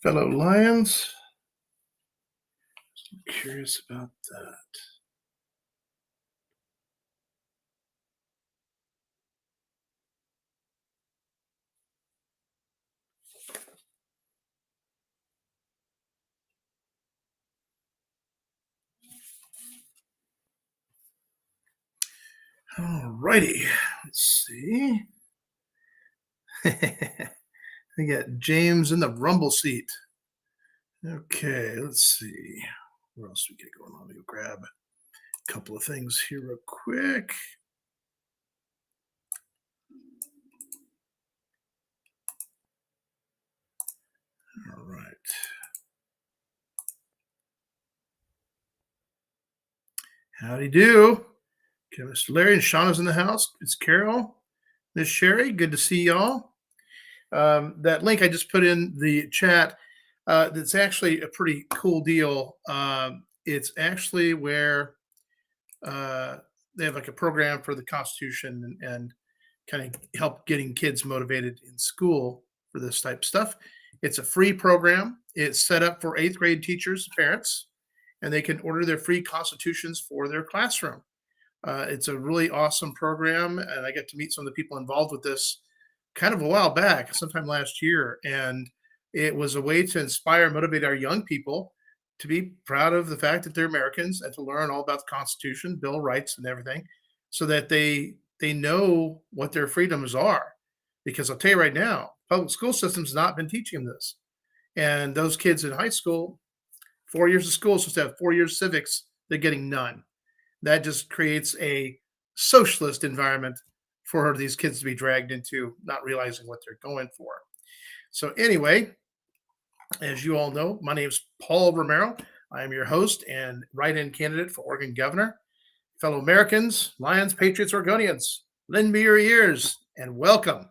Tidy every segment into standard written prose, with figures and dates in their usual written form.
Fellow Lions, I'm curious about that. All righty, let's see. We got James in the rumble seat. Okay, let's see. What else we get going on? Let me go grab a couple of things here real quick. All right. Howdy do. Okay, Mr. Larry and Shauna's in the house. It's Carol, Miss Sherry. Good to see y'all. That link I just put in the chat, that's actually a pretty cool deal. It's actually where they have like a program for the Constitution and kind of help getting kids motivated in school for this type of stuff. It's a free program. It's set up for eighth grade teachers, parents, and they can order their free constitutions for their classroom. It's a really awesome program, and I get to meet some of the people involved with this kind of a while back, sometime last year, and it was a way to inspire and motivate our young people to be proud of the fact that they're Americans and to learn all about the Constitution, Bill of Rights, and everything, so that they know what their freedoms are. Because I'll tell you right now, public school system's not been teaching them this, and those kids in high school, 4 years of school is supposed to have 4 years civics. They're getting none. That just creates a socialist environment for these kids to be dragged into, not realizing what they're going for. So anyway, as you all know, my name is Paul Romero. I am your host and write-in candidate for Oregon governor. Fellow Americans, Lions, Patriots, Oregonians, lend me your ears and welcome.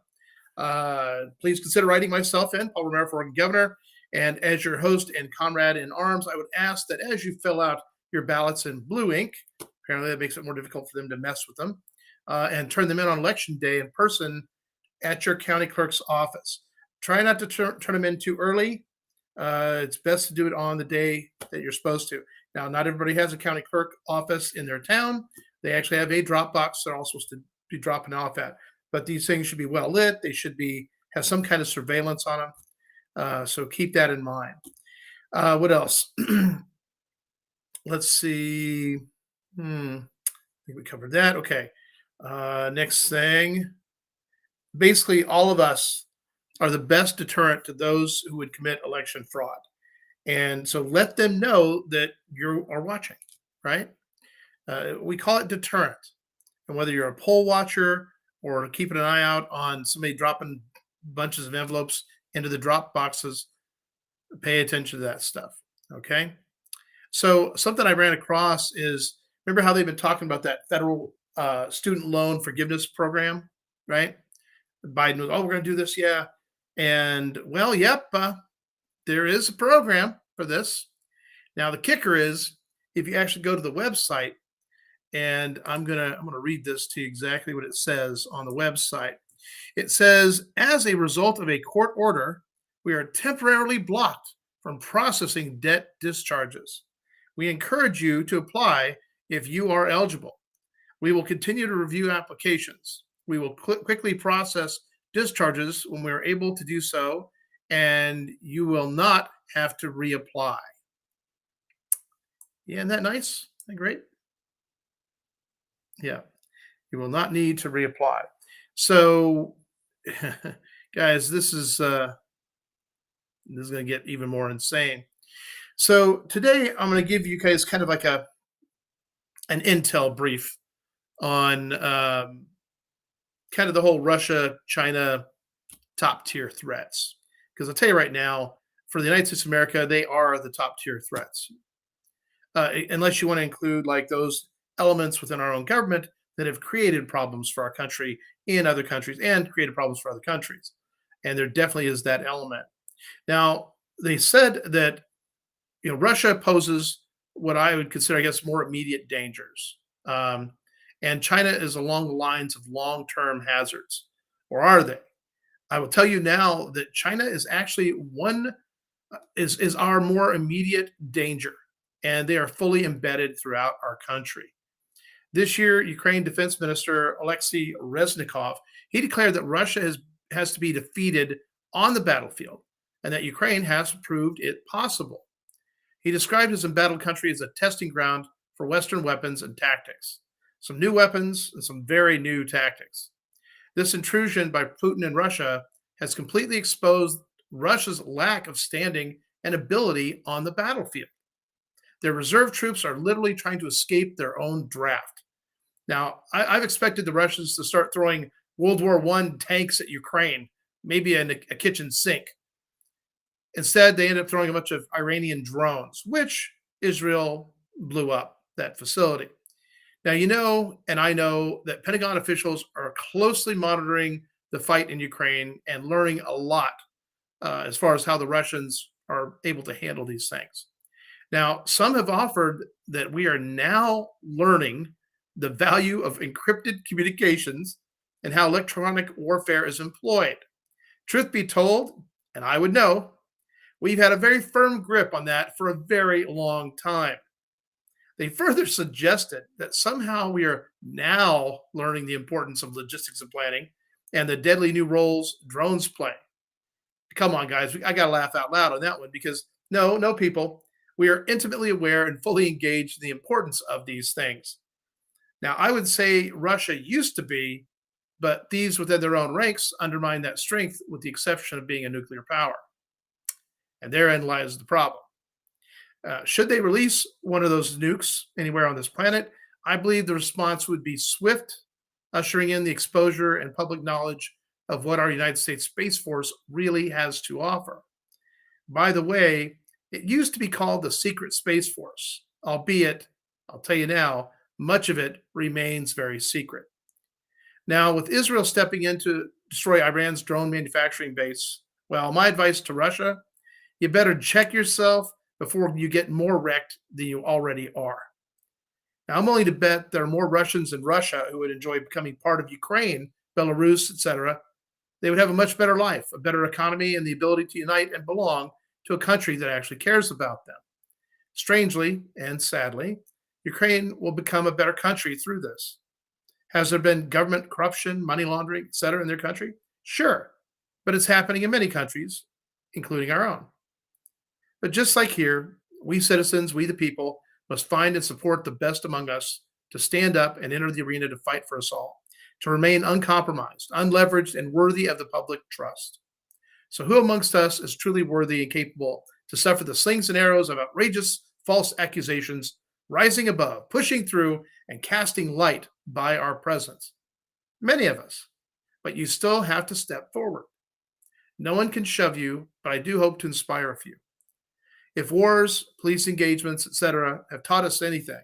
Please consider writing myself in, Paul Romero for Oregon governor. And as your host and comrade in arms, I would ask that as you fill out your ballots in blue ink, apparently that makes it more difficult for them to mess with them, and turn them in on election day in person at your county clerk's office. Try not to turn them in too early. It's best to do it on the day that you're supposed to. Now, not everybody has a county clerk office in their town. They actually have a drop box they're all supposed to be dropping off at. But these things should be well lit. They should have some kind of surveillance on them. So keep that in mind. What else? Let's see. I think we covered that. Okay. Next thing. Basically, all of us are the best deterrent to those who would commit election fraud. And so let them know that you are watching, right? We call it deterrent. And whether you're a poll watcher or keeping an eye out on somebody dropping bunches of envelopes into the drop boxes, pay attention to that stuff. Okay. So something I ran across is, remember how they've been talking about that federal student loan forgiveness program, right? Biden was, oh, we're going to do this, yeah. And well, yep, there is a program for this. Now the kicker is, if you actually go to the website, and I'm gonna read this to you exactly what it says on the website. It says, as a result of a court order, we are temporarily blocked from processing debt discharges. We encourage you to apply if you are eligible. We will continue to review applications. We will quickly process discharges when we are able to do so, and you will not have to reapply. Yeah, isn't that nice? Isn't that great? Yeah, you will not need to reapply. So, guys, this is going to get even more insane. So today I'm going to give you guys kind of like an intel brief on kind of the whole Russia, China top tier threats. Because I'll tell you right now, for the United States of America, they are the top tier threats. Unless you want to include like those elements within our own government that have created problems for our country in other countries and created problems for other countries. And there definitely is that element. Now, they said that Russia poses what I would consider, I guess, more immediate dangers. And China is along the lines of long-term hazards, or are they? I will tell you now that China is actually one is our more immediate danger, and they are fully embedded throughout our country. This year, Ukraine Defense Minister Alexei Reznikov, he declared that Russia has to be defeated on the battlefield and that Ukraine has proved it possible. He described his embattled country as a testing ground for Western weapons and tactics, some new weapons and some very new tactics. This intrusion by Putin and Russia has completely exposed Russia's lack of standing and ability on the battlefield. Their reserve troops are literally trying to escape their own draft. Now, I've expected the Russians to start throwing World War I tanks at Ukraine, maybe in a kitchen sink. Instead, they ended up throwing a bunch of Iranian drones, which Israel blew up that facility. Now, you know, and I know that Pentagon officials are closely monitoring the fight in Ukraine and learning a lot as far as how the Russians are able to handle these things. Now, some have offered that we are now learning the value of encrypted communications and how electronic warfare is employed. Truth be told, and I would know, we've had a very firm grip on that for a very long time. They further suggested that somehow we are now learning the importance of logistics and planning and the deadly new roles drones play. Come on, guys, I got to laugh out loud on that one because no, people, we are intimately aware and fully engaged in the importance of these things. Now, I would say Russia used to be, but thieves within their own ranks undermine that strength with the exception of being a nuclear power. And therein lies the problem. Should they release one of those nukes anywhere on this planet, I believe the response would be swift, ushering in the exposure and public knowledge of what our United States Space Force really has to offer. By the way, it used to be called the Secret Space Force, albeit, I'll tell you now, much of it remains very secret. Now, with Israel stepping in to destroy Iran's drone manufacturing base, well, my advice to Russia, you better check yourself before you get more wrecked than you already are. Now, I'm willing to bet there are more Russians in Russia who would enjoy becoming part of Ukraine, Belarus, etc. They would have a much better life, a better economy, and the ability to unite and belong to a country that actually cares about them. Strangely and sadly, Ukraine will become a better country through this. Has there been government corruption, money laundering, etc. in their country? Sure, but it's happening in many countries, including our own. But just like here, we citizens, we the people, must find and support the best among us to stand up and enter the arena to fight for us all, to remain uncompromised, unleveraged, and worthy of the public trust. So who amongst us is truly worthy and capable to suffer the slings and arrows of outrageous false accusations, rising above, pushing through, and casting light by our presence? Many of us, but you still have to step forward. No one can shove you, but I do hope to inspire a few. If wars, police engagements, etc., have taught us anything,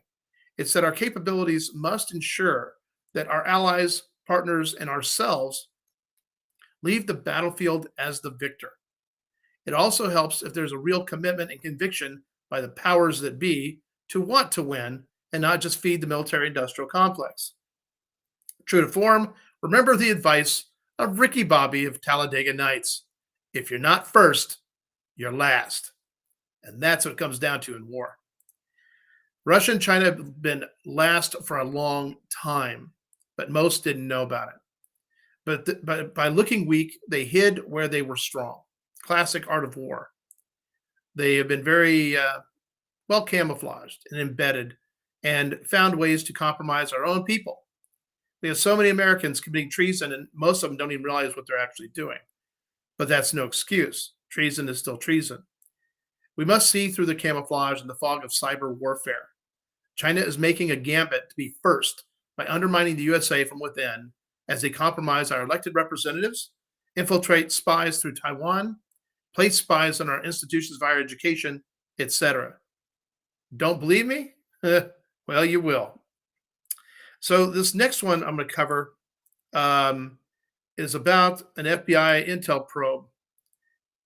it's that our capabilities must ensure that our allies, partners, and ourselves leave the battlefield as the victor. It also helps if there's a real commitment and conviction by the powers that be to want to win and not just feed the military industrial complex. True to form, remember the advice of Ricky Bobby of Talladega Nights: if you're not first, you're last. And that's what it comes down to in war. Russia and China have been last for a long time, but most didn't know about it. But by looking weak, they hid where they were strong. Classic art of war. They have been very well camouflaged and embedded and found ways to compromise our own people. We have so many Americans committing treason, and most of them don't even realize what they're actually doing. But that's no excuse. Treason is still treason. We must see through the camouflage and the fog of cyber warfare. China is making a gambit to be first by undermining the USA from within as they compromise our elected representatives, infiltrate spies through Taiwan, place spies on our institutions via education, etc. Don't believe me? Well, you will. So this next one I'm going to cover is about an FBI intel probe.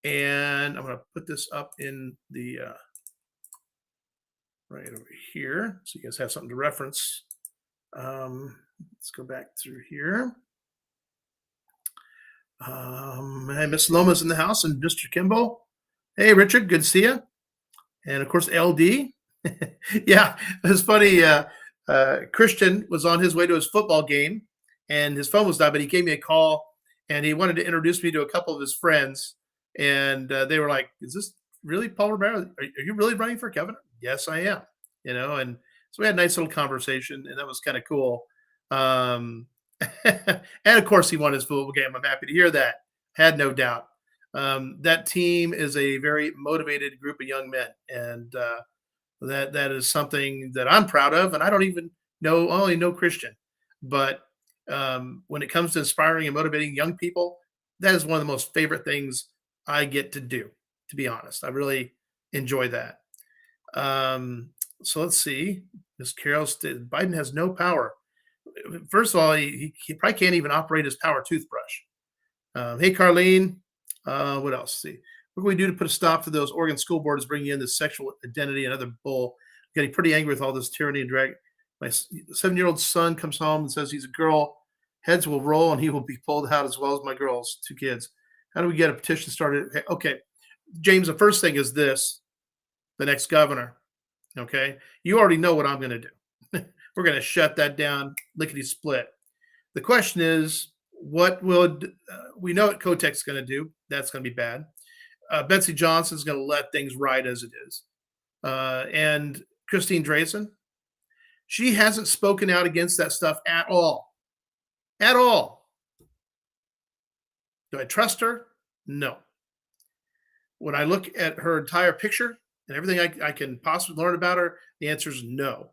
And I'm going to put this up in the right over here so you guys have something to reference. Let's go back through here. Hey, Miss Loma's in the house, and Mr. Kimball. Hey, Richard, good to see you. And of course, LD. Yeah, it's funny. Christian was on his way to his football game, and his phone was dying, but he gave me a call, and he wanted to introduce me to a couple of his friends, and they were like, "Is this really Paul Romero? Are you really running for governor?" Yes, I am. And so we had a nice little conversation, and that was kind of cool. Um, and of course, he won his football game. I'm happy to hear that. Had no doubt. That team is a very motivated group of young men, and that is something that I'm proud of. And I don't even know, I only know Christian, but when it comes to inspiring and motivating young people, that is one of the most favorite things I get to do. To be honest, I really enjoy that. Um, so let's see. Miss Carroll, Biden has no power. First of all, he probably can't even operate his power toothbrush. Hey, Carlene. What else? See, what can we do to put a stop to those Oregon school boards bringing in this sexual identity and other bull? Getting pretty angry with all this tyranny and drag. My 7-year-old son comes home and says he's a girl. Heads will roll and he will be pulled out as well as my girls, 2 kids. How do we get a petition started? Okay, James, the first thing is this: the next governor. Okay, you already know what I'm going to do. We're going to shut that down, lickety split. The question is, what will we know what Kotek's going to do? That's going to be bad. Betsy Johnson's going to let things ride as it is. And Christine Drazen, she hasn't spoken out against that stuff at all. At all. Do I trust her? No. When I look at her entire picture and everything I can possibly learn about her, the answer is no.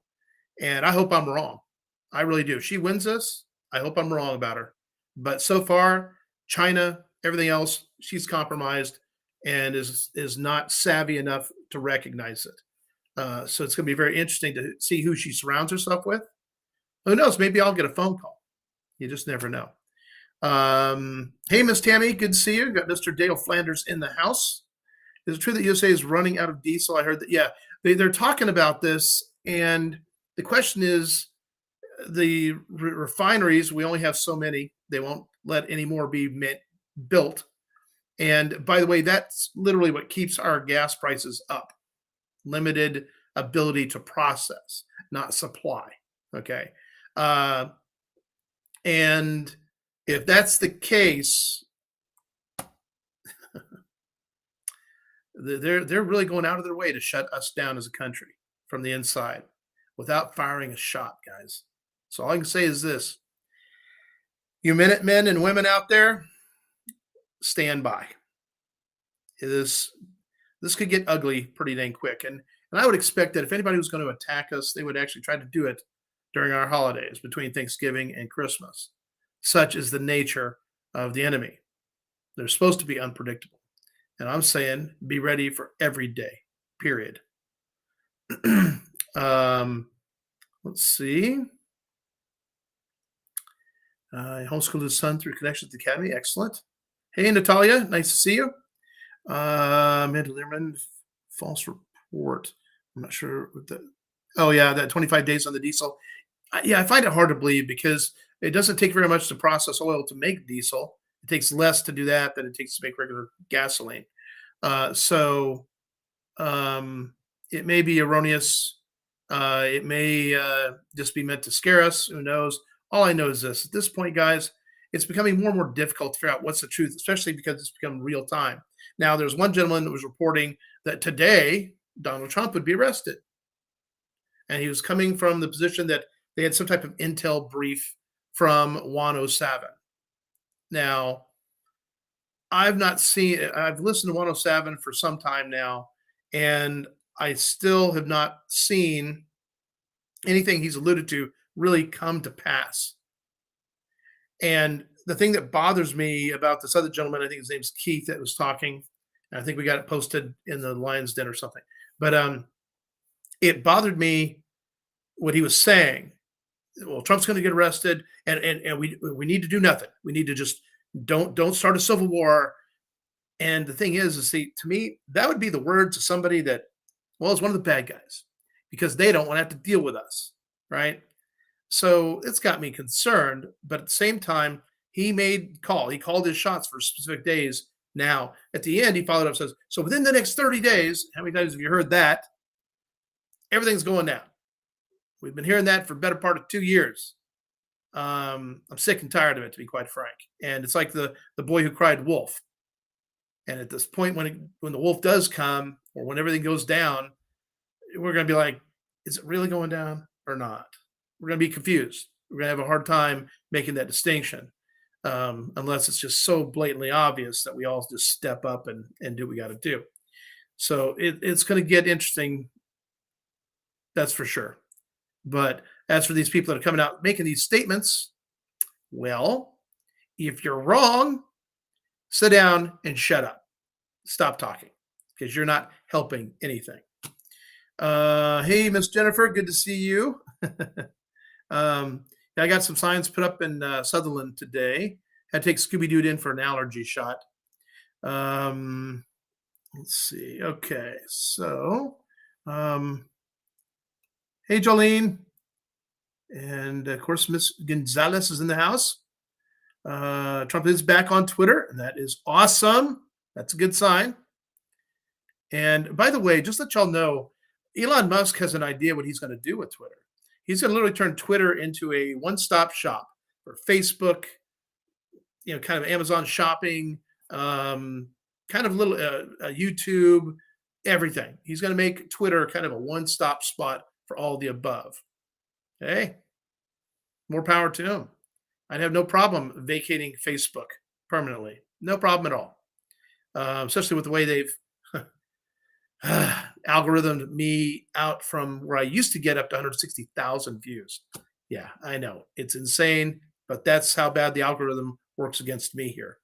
And I hope I'm wrong. I really do. If she wins this, I hope I'm wrong about her. But so far, China, everything else, she's compromised and is not savvy enough to recognize it. So it's going to be very interesting to see who she surrounds herself with. Who knows? Maybe I'll get a phone call. You just never know. Hey, Miss Tammy, good to see you. Got Mr. Dale Flanders in the house. Is it true that USA is running out of diesel? I heard that. Yeah, they're talking about this, and the question is, the refineries, we only have so many. They won't let any more be built. And by the way, that's literally what keeps our gas prices up. Limited ability to process, not supply. Okay. Uh, and if that's the case, they're really going out of their way to shut us down as a country from the inside without firing a shot, guys. So all I can say is this: you Minutemen and women out there, stand by. This could get ugly pretty dang quick, and I would expect that if anybody was going to attack us, they would actually try to do it during our holidays between Thanksgiving and Christmas. Such is the nature of the enemy. They're supposed to be unpredictable, and I'm saying be ready for every day. Period. Let's see. I homeschooled his son through Connections to the Academy. Excellent. Hey, Natalia. Nice to see you. Amanda Learman, false report. I'm not sure what the. Oh, yeah, that 25 days on the diesel. Yeah, I find it hard to believe because it doesn't take very much to process oil to make diesel. It takes less to do that than it takes to make regular gasoline. So it may be erroneous. It may just be meant to scare us. Who knows? All I know is this: at this point, guys, it's becoming more and more difficult to figure out what's the truth, especially because it's become real time. Now, there's one gentleman that was reporting that today Donald Trump would be arrested, and he was coming from the position that they had some type of intel brief from 107. Now, I've not seen. I've listened to 107 for some time now, and I still have not seen anything he's alluded to really come to pass. And the thing that bothers me about this other gentleman, I think his name's Keith, that was talking. I think we got it posted in the Lions Den or something. But it bothered me what he was saying. Well, Trump's going to get arrested, and we need to do nothing. We need to just don't start a civil war. And the thing is, see, to me, that would be the words of somebody that, well, is one of the bad guys because they don't want to have to deal with us, right? So it's got me concerned, but at the same time, He made call. He called his shots for specific days. Now, at the end, he followed up says, so within the next 30 days, how many times have you heard that? Everything's going down. We've been hearing that for the better part of 2 years. I'm sick and tired of it, to be quite frank. And it's like the boy who cried wolf. And at this point, when the wolf does come, or when everything goes down, we're going to be like, is it really going down or not? We're going to be confused. We're going to have a hard time making that distinction, unless it's just so blatantly obvious that we all just step up and do what we got to do. So it's going to get interesting, that's for sure. But as for these people that are coming out making these statements, well, if you're wrong, sit down and shut up. Stop talking because you're not helping anything. Hey, Miss Jennifer, good to see you. I got some signs put up in Sutherland today. Had to take Scooby Doo in for an allergy shot. Let's see. Okay, so hey, Jolene. And of course, Miss Gonzalez is in the house. Trump is back on Twitter, and that is awesome. That's a good sign. And by the way, just let y'all know, Elon Musk has an idea what he's going to do with Twitter. He's going to literally turn Twitter into a one-stop shop for Facebook, kind of Amazon shopping, kind of little YouTube, everything. He's going to make Twitter kind of a one-stop spot for all the above. Hey, more power to him. I'd have no problem vacating Facebook permanently. No problem at all. Especially with the way they've algorithmed me out from where I used to get up to 160,000 views. Yeah, I know. It's insane, but that's how bad the algorithm works against me here.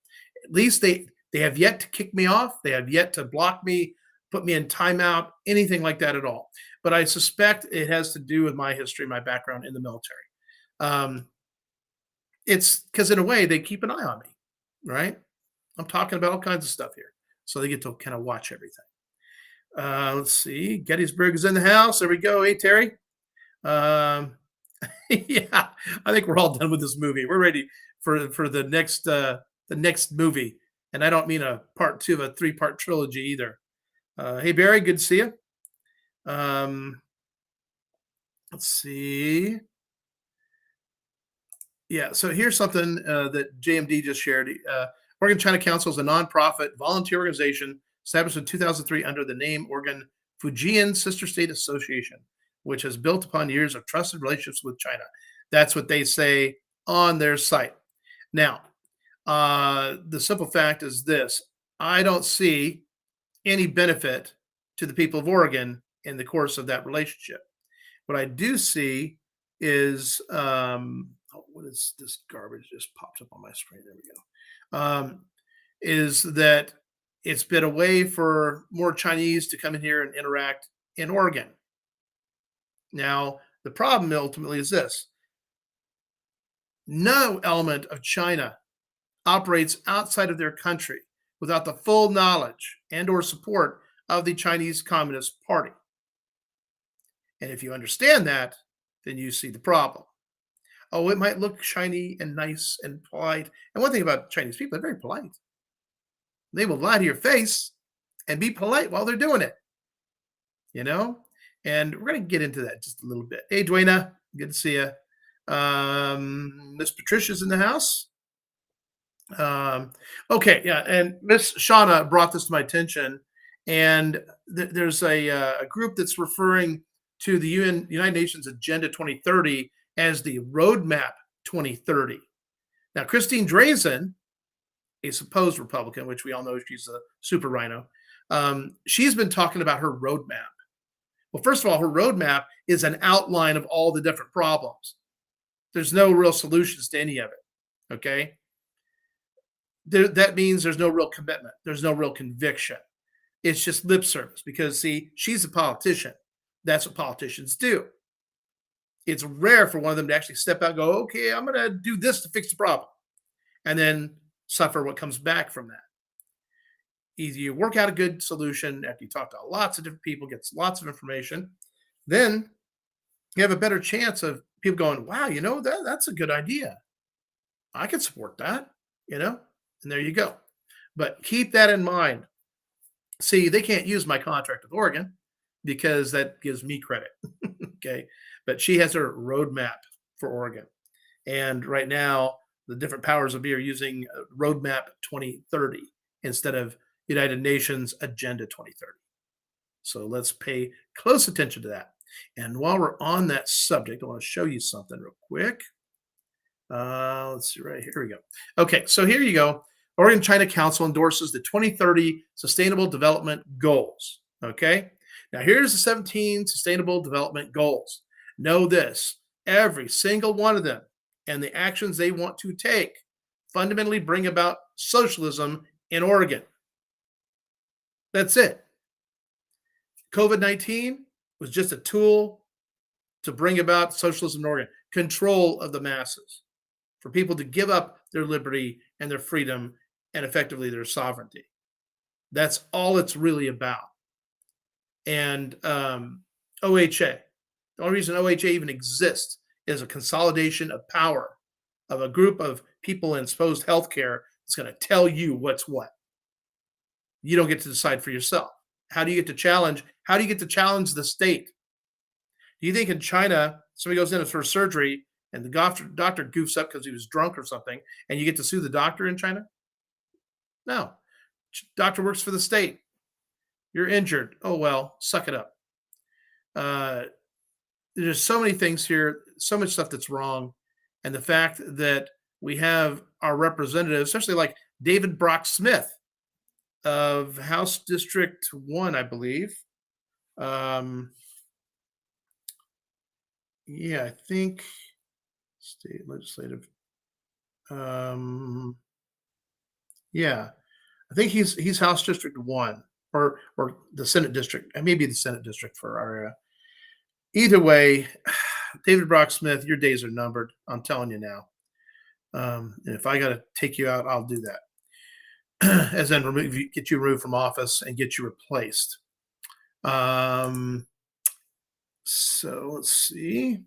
At least they have yet to kick me off. They have yet to block me, put me in timeout, anything like that at all. But I suspect it has to do with my history, my background in the military. It's because in a way they keep an eye on me, right? I'm talking about all kinds of stuff here. So they get to kind of watch everything. Let's see. Gettysburg is in the house. There we go. Hey, Terry. Yeah, I think we're all done with this movie. We're ready for the next movie. And I don't mean a part 2 of a 3-part trilogy either. Hey, Barry, good to see you. Let's see. Yeah, so here's something that JMD just shared. Oregon China Council is a nonprofit volunteer organization established in 2003 under the name Oregon Fujian Sister State Association, which has built upon years of trusted relationships with China. That's what they say on their site. Now, the simple fact is this. I don't see any benefit to the people of Oregon in the course of that relationship. What I do see is, what is this garbage just popped up on my screen? There we go. Is that it's been a way for more Chinese to come in here and interact in Oregon. Now, the problem ultimately is this. No element of China operates outside of their country without the full knowledge and or support of the Chinese Communist Party. And if you understand that, then you see the problem. Oh, it might look shiny and nice and polite. And one thing about Chinese people, they're very polite. They will lie to your face and be polite while they're doing it. And we're going to get into that just a little bit. Hey, Dwayna, good to see you. Miss Patricia's in the house. Okay, yeah, and Miss Shauna brought this to my attention, and there's a group that's referring to the United Nations Agenda 2030 as the Roadmap 2030. Now, Christine Drazen, a supposed Republican, which we all know she's a super rhino, she's been talking about her roadmap. Well, first of all, her roadmap is an outline of all the different problems. There's no real solutions to any of it, okay? That means there's no real commitment. There's no real conviction. It's just lip service because, see, she's a politician. That's what politicians do. It's rare for one of them to actually step out and go, okay, I'm going to do this to fix the problem, and then suffer what comes back from that. Either you work out a good solution after you talk to lots of different people, get lots of information, then you have a better chance of people going, wow, that's a good idea. I could support that, you know, and there you go. But keep that in mind. See, they can't use my contract with Oregon because that gives me credit. Okay. But she has her roadmap for Oregon. And right now, the different powers of be are using Roadmap 2030 instead of United Nations Agenda 2030. So let's pay close attention to that. And while we're on that subject, I want to show you something real quick. Let's see, right here we go. Okay, so here you go. Oregon China Council endorses the 2030 Sustainable Development Goals. Okay, now here's the 17 Sustainable Development Goals. Know this, every single one of them and the actions they want to take fundamentally bring about socialism in Oregon. That's it. COVID-19 was just a tool to bring about socialism in Oregon, control of the masses, for people to give up their liberty and their freedom and effectively their sovereignty. That's all it's really about. And OHA, the only reason OHA even exists is a consolidation of power of a group of people in supposed healthcare that's going to tell you what's what. You don't get to decide for yourself. How do you get to challenge? How do you get to challenge the state? Do you think in China, somebody goes in for surgery and the doctor goofs up because he was drunk or something, and you get to sue the doctor in China? No. Doctor works for the state. You're injured. Oh, well, suck it up. There's so many things here, so much stuff that's wrong. And the fact that we have our representatives, especially like David Brock Smith of House District 1, I believe. Yeah, I think state legislative. Yeah, I think he's House District 1 or the Senate district. It may be the Senate district for our area. Either way, David Brock Smith, your days are numbered. I'm telling you now. And if I got to take you out, I'll do that. As then get you removed from office and get you replaced. So let's see.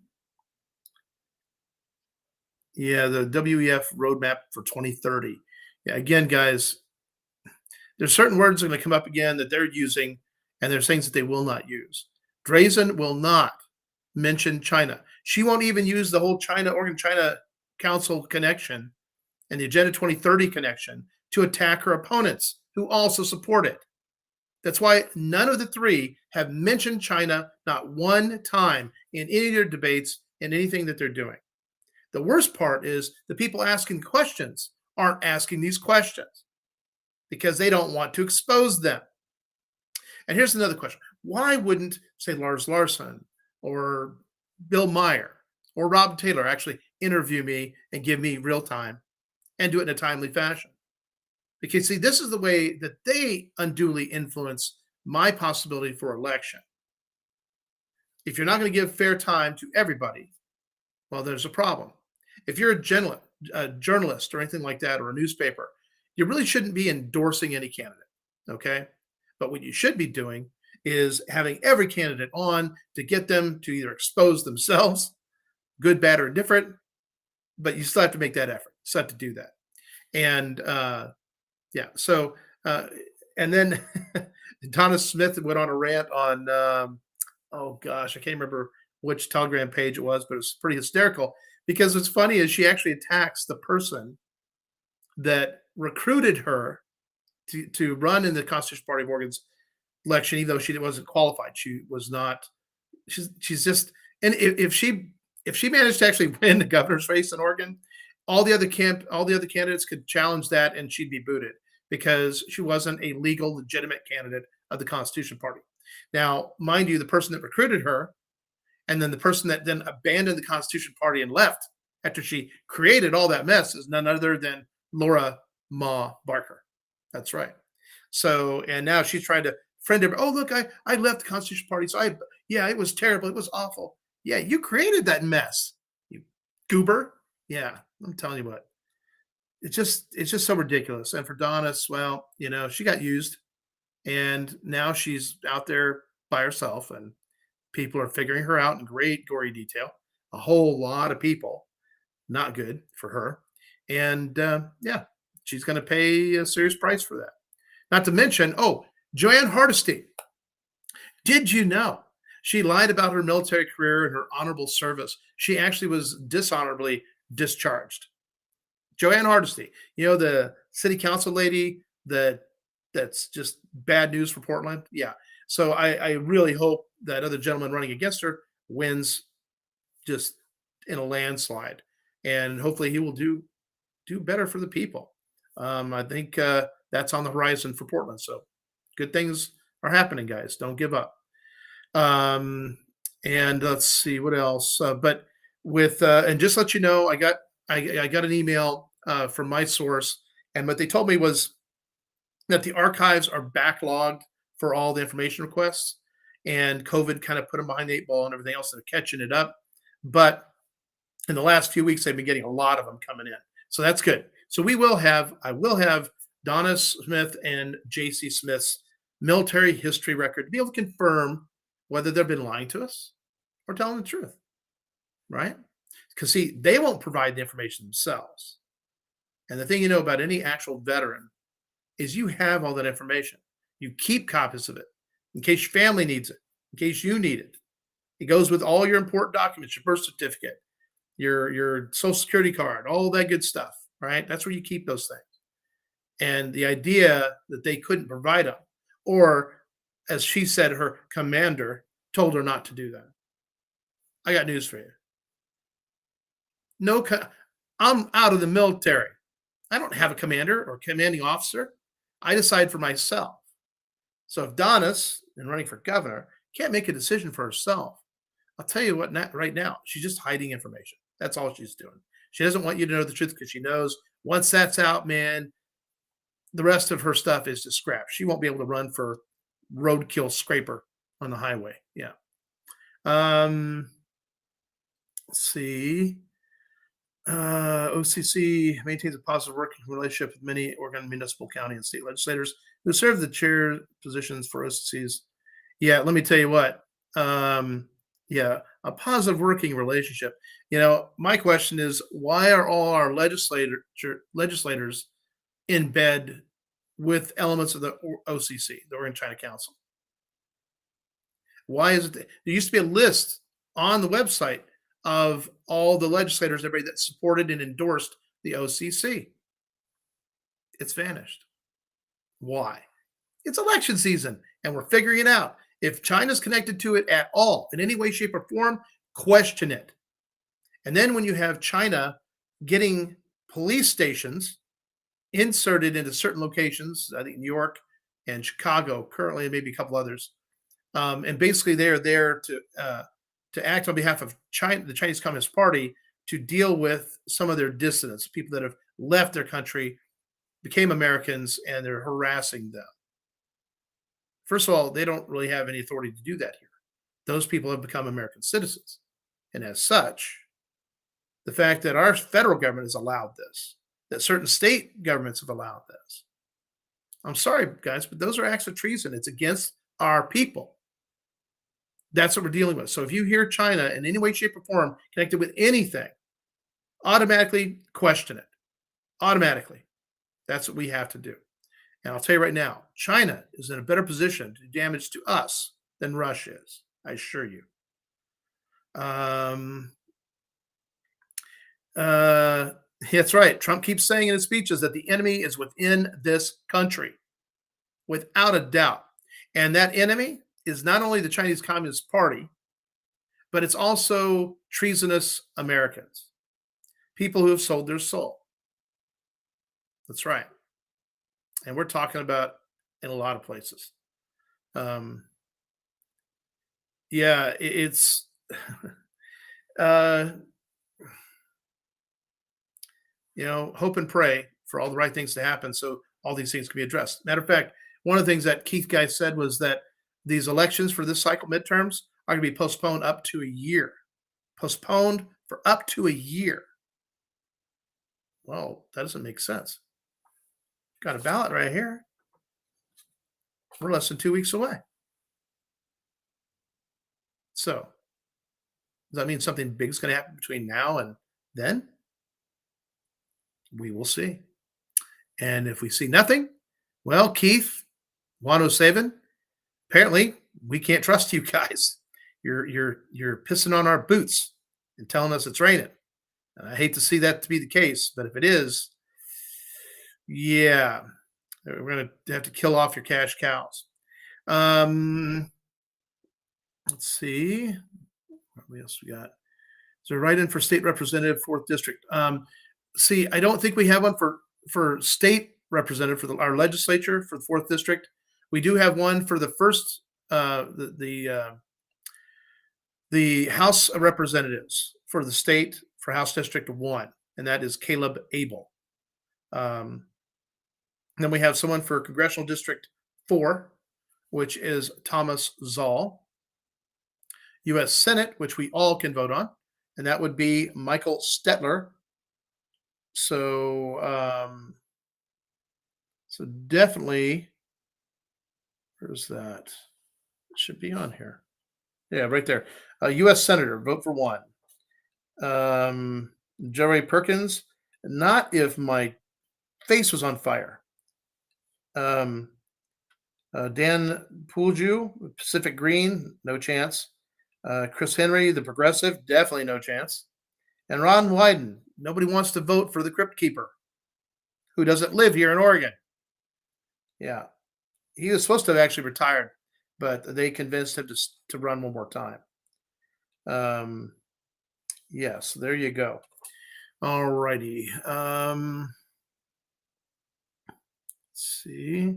Yeah, the WEF roadmap for 2030. Yeah, again, guys, there's certain words that are going to come up again that they're using, and there's things that they will not use. Drazen will not mention China. She won't even use the whole Oregon China Council connection and the Agenda 2030 connection to attack her opponents who also support it. That's why none of the three have mentioned China not one time in any of their debates and anything that they're doing. The worst part is the people asking questions aren't asking these questions because they don't want to expose them. And here's another question. Why wouldn't, say, Lars Larson or Bill Meyer or Rob Taylor actually interview me and give me real time and do it in a timely fashion? Because, see, this is the way that they unduly influence my possibility for election. If you're not going to give fair time to everybody, well, there's a problem. If you're a journalist or anything like that, or a newspaper, you really shouldn't be endorsing any candidate, okay? But what you should be doing is having every candidate on to get them to either expose themselves, good, bad, or indifferent, but you still have to make that effort. You still have to do that. And yeah, so, and then Donna Smith went on a rant on, oh gosh, I can't remember which Telegram page it was, but it was pretty hysterical because what's funny is she actually attacks the person that recruited her to run in the Constitution Party of Oregon's election, even though she wasn't qualified. She was not. She's just. And if she managed to actually win the governor's race in Oregon, all the other candidates could challenge that, and she'd be booted because she wasn't a legal, legitimate candidate of the Constitution Party. Now, mind you, the person that recruited her, and then the person that then abandoned the Constitution Party and left after she created all that mess, is none other than Laura Ma Barker. That's right. So, and now she's trying to friend her. Oh, look, I left the Constitution Party. So yeah, it was terrible. It was awful. Yeah, you created that mess, you goober. Yeah, I'm telling you what. It's just so ridiculous. And for Donna, well, she got used, and now she's out there by herself, and people are figuring her out in great gory detail. A whole lot of people, not good for her. And yeah, she's going to pay a serious price for that. Not to mention, oh, Joanne Hardesty. Did you know she lied about her military career and her honorable service? She actually was dishonorably discharged. Joanne Hardesty, the city council lady that's just bad news for Portland. Yeah. So I really hope that other gentleman running against her wins just in a landslide, and hopefully he will do better for the people. I think that's on the horizon for Portland. So good things are happening, guys. Don't give up. Um, and let's see what else. But with and just let you know, I got an email from my source, and what they told me was that the archives are backlogged for all the information requests, and COVID kind of put them behind the eight ball and everything else. They're catching it up, but in the last few weeks, they've been getting a lot of them coming in, so that's good. So I will have Donna Smith and J.C. Smith's military history record to be able to confirm whether they've been lying to us or telling the truth, right? Because see, they won't provide the information themselves. And the thing you know about any actual veteran is you have all that information. You keep copies of it in case your family needs it, in case you need it. It goes with all your important documents, your birth certificate, your social security card, all that good stuff, right? That's where you keep those things. And the idea that they couldn't provide them, or as she said, her commander told her not to do that. I got news for you. No, I'm out of the military. I don't have a commander or commanding officer. I decide for myself. So if Donna's in running for governor can't make a decision for herself, I'll tell you what, right now, she's just hiding information. That's all she's doing. She doesn't want you to know the truth because she knows once that's out, man, the rest of her stuff is just scrap. She won't be able to run for roadkill scraper on the highway. Yeah. Um, let's see. OCC maintains a positive working relationship with many Oregon municipal, county, and state legislators who serve the chair positions for OCC's. Yeah, let me tell you what. Yeah, a positive working relationship. My question is, why are all our legislators in bed with elements of the OCC, the Oregon China Council? Why is it there used to be a list on the website of all the legislators, everybody that supported and endorsed the OCC? It's vanished. Why? It's election season, and we're figuring it out. If China's connected to it at all, in any way, shape, or form, question it. And then when you have China getting police stations inserted into certain locations, I think New York and Chicago currently, maybe a couple others, and basically they're there to act on behalf of China, the Chinese Communist Party, to deal with some of their dissidents, people that have left their country, became Americans, and they're harassing them. First of all, they don't really have any authority to do that here. Those people have become American citizens. And as such, the fact that our federal government has allowed this, that certain state governments have allowed this, I'm sorry, guys, but those are acts of treason. It's against our people. That's what we're dealing with. So if you hear China in any way, shape, or form connected with anything, automatically question it. Automatically. That's what we have to do. And I'll tell you right now, China is in a better position to do damage to us than Russia is. I assure you. That's right. Trump keeps saying in his speeches that the enemy is within this country, without a doubt. And that enemy is not only the Chinese Communist Party, but it's also treasonous Americans, people who have sold their soul. That's right. And we're talking about in a lot of places. Yeah, it's uh, hope and pray for all the right things to happen so all these things can be addressed. Matter of fact, one of the things that Keith Guy said was that these elections for this cycle midterms are going to be postponed up to a year. Postponed for up to a year. Well, that doesn't make sense. Got a ballot right here. We're less than 2 weeks away. So, does that mean something big is going to happen between now and then? We will see. And if we see nothing, well, Keith, 107, apparently we can't trust you guys. You're pissing on our boots and telling us it's raining. And I hate to see that to be the case, but if it is, yeah, we're gonna have to kill off your cash cows. Um, let's see. What else we got? So write-in for state representative, fourth district. See, I don't think we have one for state representative for our legislature for the fourth district. We do have one for the first the House of Representatives for the state for House District 1, and that is Caleb Abel. Um, then we have someone for Congressional District 4, which is Thomas Zoll. U.S. Senate, which we all can vote on, and that would be Michael Stetler. So definitely, where's that? It should be on here. Yeah, right there. U.S. Senator, vote for one. Jerry Perkins, not if my face was on fire. Dan Poolju, Pacific Green, no chance. Chris Henry, the Progressive, definitely no chance. And Ron Wyden, nobody wants to vote for the Crypt Keeper, who doesn't live here in Oregon. Yeah, he was supposed to have actually retired, but they convinced him to run one more time. Yes, there you go. All righty. Let's see.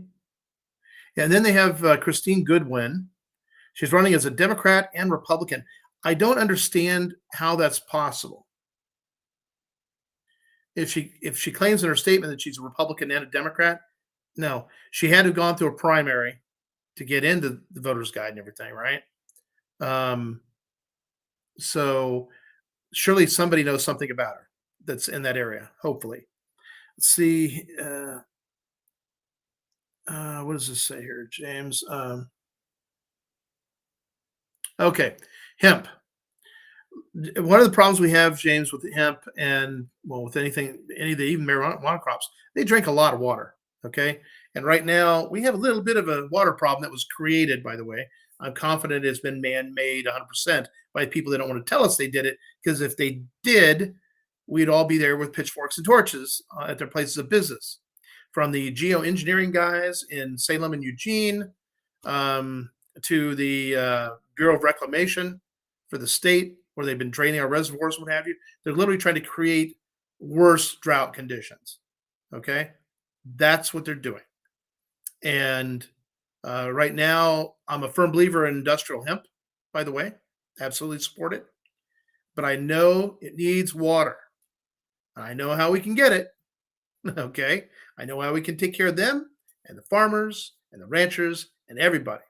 Yeah, and then they have Christine Goodwin. She's running as a Democrat and Republican. I don't understand how that's possible. If she claims in her statement that she's a Republican and a Democrat, no, she had to have gone through a primary to get into the voters guide and everything, right? So surely somebody knows something about her that's in that area. Hopefully, let's see. What does this say here, James? Okay, hemp. One of the problems we have, James, with hemp and well, with anything, any of the even marijuana crops, they drink a lot of water. Okay, and right now we have a little bit of a water problem that was created, by the way. I'm confident it's been man-made 100% by people that don't want to tell us they did it, because if they did, we'd all be there with pitchforks and torches at their places of business. From the geoengineering guys in Salem and Eugene to the Bureau of Reclamation for the state, where they've been draining our reservoirs, what have you. They're literally trying to create worse drought conditions. Okay, that's what they're doing. And right now, I'm a firm believer in industrial hemp. By the way, absolutely support it. But I know it needs water. I know how we can get it. Okay, I know how we can take care of them and the farmers and the ranchers and everybody.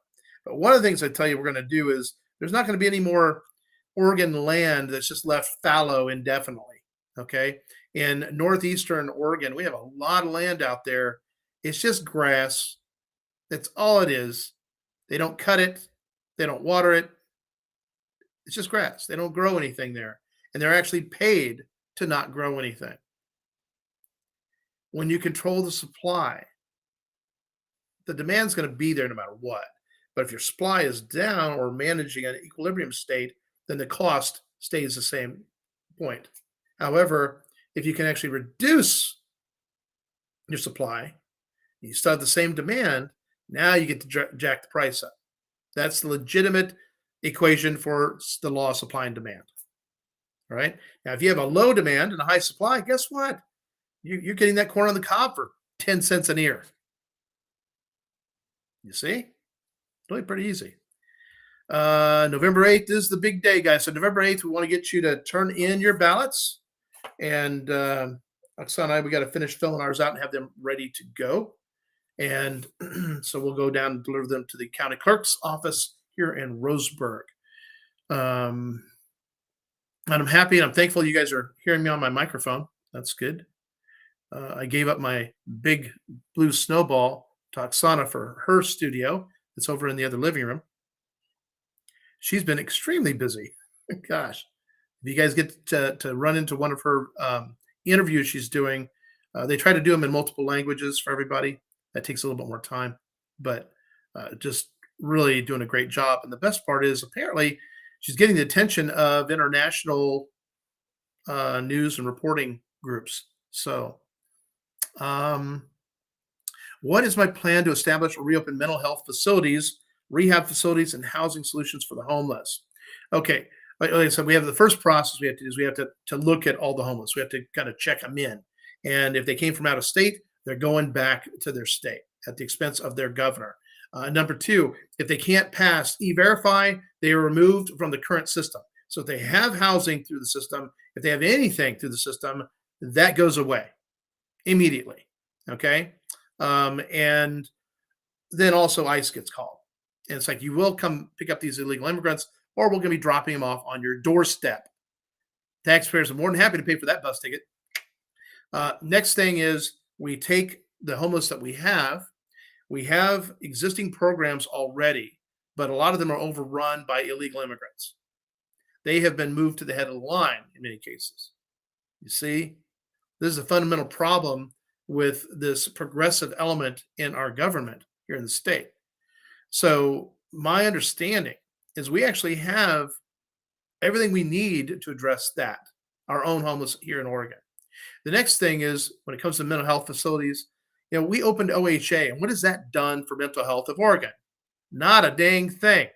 But one of the things I tell you we're going to do is there's not going to be any more Oregon land that's just left fallow indefinitely. Okay. In northeastern Oregon, we have a lot of land out there. It's just grass. That's all it is. They don't cut it, they don't water it. It's just grass. They don't grow anything there. And they're actually paid to not grow anything. When you control the supply, the demand's going to be there no matter what. But if your supply is down or managing an equilibrium state, then the cost stays the same point. However, if you can actually reduce your supply, you still have the same demand, now you get to jack the price up. That's the legitimate equation for the law of supply and demand. All right. Now, if you have a low demand and a high supply, guess what? You're getting that corn on the cob for 10 cents an ear. You see? Really pretty easy. November 8th is the big day, guys. So November 8th, we want to get you to turn in your ballots. And Oksana and I, we got to finish filling ours out and have them ready to go. And so we'll go down and deliver them to the county clerk's office here in Roseburg. And I'm happy and I'm thankful you guys are hearing me on my microphone. That's good. I gave up my big blue snowball to Oksana for her studio. It's over in the other living room. She's been extremely busy. Gosh, if you guys get to run into one of her interviews she's doing They try to do them in multiple languages for everybody. That takes a little bit more time, but just really doing a great job. And the best part is apparently she's getting the attention of international news and reporting groups. So, um, what is my plan to establish or reopen mental health facilities, rehab facilities, and housing solutions for the homeless? Okay, like I said, we have the first process we have to do is we have to look at all the homeless. We have to kind of check them in, and if they came from out of state, they're going back to their state at the expense of their governor. Number two, if they can't pass e-verify, they are removed from the current system. So if they have housing through the system, if they have anything through the system, that goes away immediately. Okay. And then also ICE gets called. And it's like, you will come pick up these illegal immigrants, or we're going to be dropping them off on your doorstep. Taxpayers are more than happy to pay for that bus ticket. Next thing is we take the homeless that we have. We have existing programs already, but a lot of them are overrun by illegal immigrants. They have been moved to the head of the line in many cases. You see, this is a fundamental problem with this progressive element in our government here in the state. So my understanding is we actually have everything we need to address that, our own homeless here in Oregon. The next thing is when it comes to mental health facilities, we opened OHA, and what has that done for mental health of Oregon? Not a dang thing.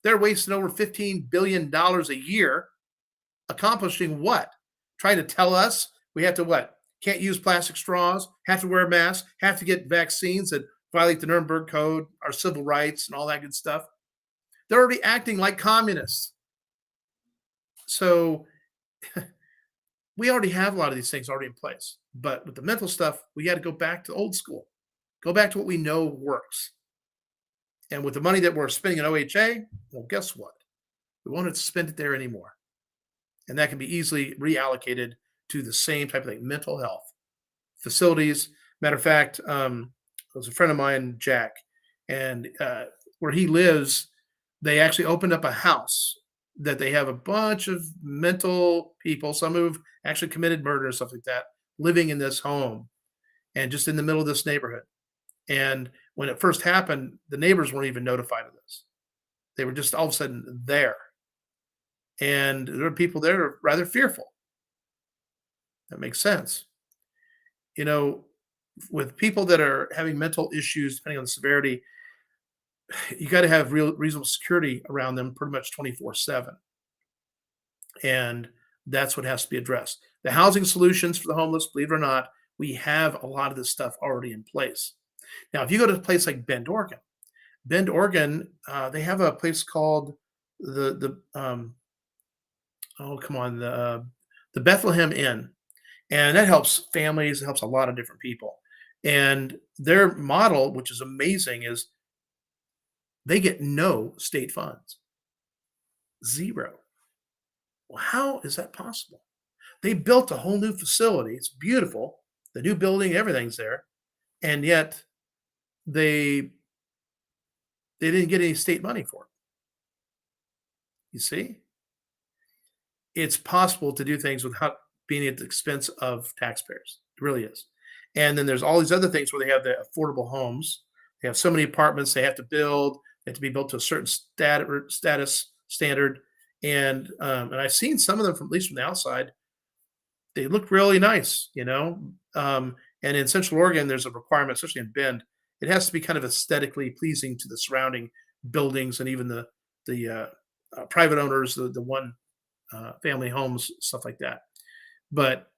They're wasting over $15 billion a year accomplishing what? Trying to tell us we have to what? Can't use plastic straws, have to wear masks, have to get vaccines that violate the Nuremberg Code, our civil rights, and all that good stuff. They're already acting like communists. So we already have a lot of these things already in place. But with the mental stuff, we got to go back to old school, go back to what we know works. And with the money that we're spending in OHA, well, guess what? We won't have to spend it there anymore. And that can be easily reallocated to the same type of thing, mental health facilities. Matter of fact, it was a friend of mine, Jack, and where he lives, they actually opened up a house that they have a bunch of mental people, some who've actually committed murder and stuff like that, living in this home and just in the middle of this neighborhood. And when it first happened, the neighbors weren't even notified of this. They were just all of a sudden there. And there are people there who are rather fearful. That makes sense. You know, with people that are having mental issues, depending on the severity, you got to have real reasonable security around them pretty much 24/7. And that's what has to be addressed. The housing solutions for the homeless, believe it or not, we have a lot of this stuff already in place. Now, if you go to a place like Bend, Oregon, they have a place called the oh come on the Bethlehem Inn, and that helps families. It helps a lot of different people. And their model, which is amazing, is they get no state funds, zero. Well, how is that possible? They built a whole new facility. It's beautiful. The new building, everything's there, and yet they they didn't get any state money for it. You see, it's possible to do things without being at the expense of taxpayers. It really is. And then there's all these other things where they have the affordable homes. They have so many apartments they have to build. They have to be built to a certain status standard. And I've seen some of them from at least from the outside. They look really nice. And in Central Oregon, there's a requirement, especially in Bend, it has to be kind of aesthetically pleasing to the surrounding buildings and even the private owners, the one family homes, stuff like that. But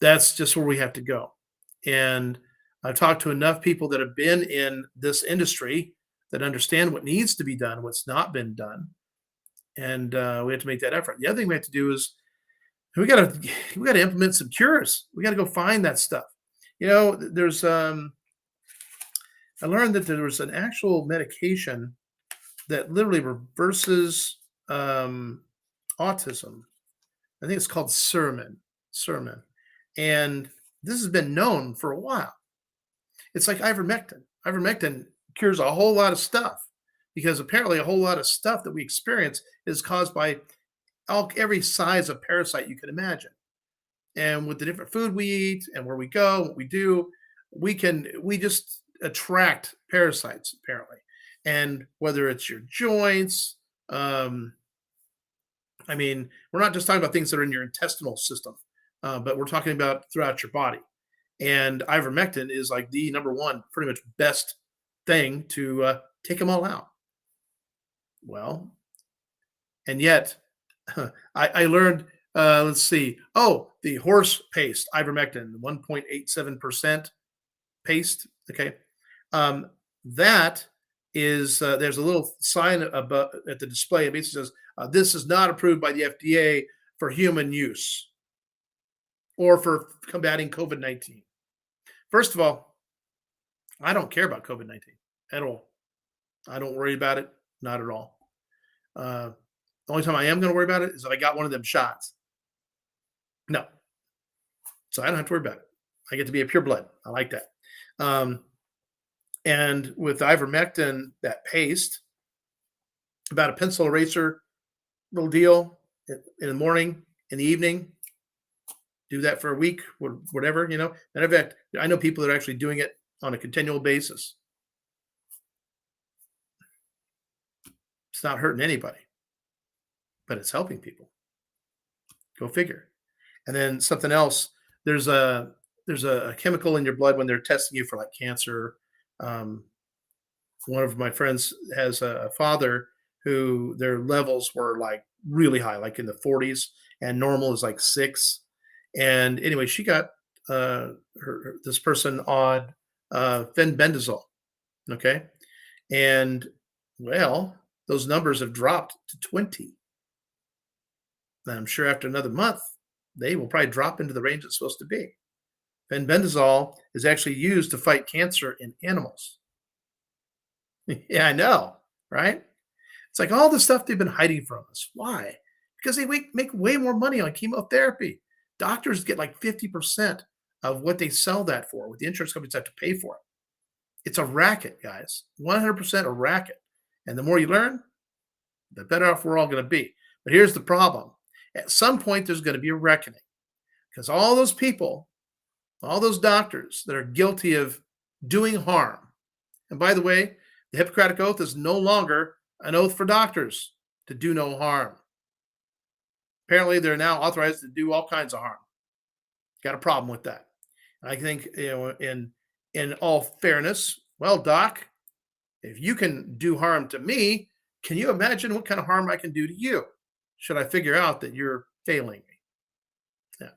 that's just where we have to go. And I've talked to enough people that have been in this industry that understand what needs to be done, what's not been done, and we have to make that effort. The other thing we have to do is we got to implement some cures. We got to go find that stuff. There's I learned that there was an actual medication that literally reverses autism. I think it's called Sermon, and this has been known for a while. It's like ivermectin. Ivermectin cures a whole lot of stuff because apparently a whole lot of stuff that we experience is caused by every size of parasite you can imagine. And with the different food we eat and where we go, what we do, we just attract parasites apparently. And whether it's your joints, um, I mean, we're not just talking about things that are in your intestinal system, but we're talking about throughout your body. And ivermectin is like the number one, pretty much best thing to take them all out. Well, and yet I learned, let's see, oh, the horse paste, ivermectin, 1.87% paste. Okay. Um, that is, there's a little sign above at the display. It basically says, this is not approved by the FDA for human use or for combating COVID 19. First of all, I don't care about COVID 19 at all. I don't worry about it, not at all. Uh, the only time I am going to worry about it is if I got one of them shots. No, so I don't have to worry about it. I get to be a pure blood. I like that. Um, and with ivermectin, that paste, about a pencil eraser little deal in the morning, in the evening. Do that for a week, or whatever, you know. And in fact, I know people that are actually doing it on a continual basis. It's not hurting anybody, but it's helping people. Go figure. And then something else. There's a there's a chemical in your blood when they're testing you for like cancer. Um, One of my friends has a father who their levels were like really high, like in the 40s, and normal is like 6. And anyway, she got this person on fenbendazole. Okay, and well, those numbers have dropped to 20. And I'm sure after another month, they will probably drop into the range it's supposed to be. Fenbendazole is actually used to fight cancer in animals. Yeah, I know, right? It's like all the stuff they've been hiding from us. Why? Because they make way more money on chemotherapy. Doctors get like 50% of what they sell that for, what the insurance companies have to pay for it. It's a racket, guys. 100% a racket. And the more you learn, the better off we're all going to be. But here's the problem. At some point, there's going to be a reckoning because all those people, all those doctors that are guilty of doing harm. And by the way, the Hippocratic Oath is no longer an oath for doctors to do no harm. Apparently, they're now authorized to do all kinds of harm. Got a problem with that. And I think, in all fairness, well, doc, if you can do harm to me, can you imagine what kind of harm I can do to you? Should I figure out that you're failing me? Yeah.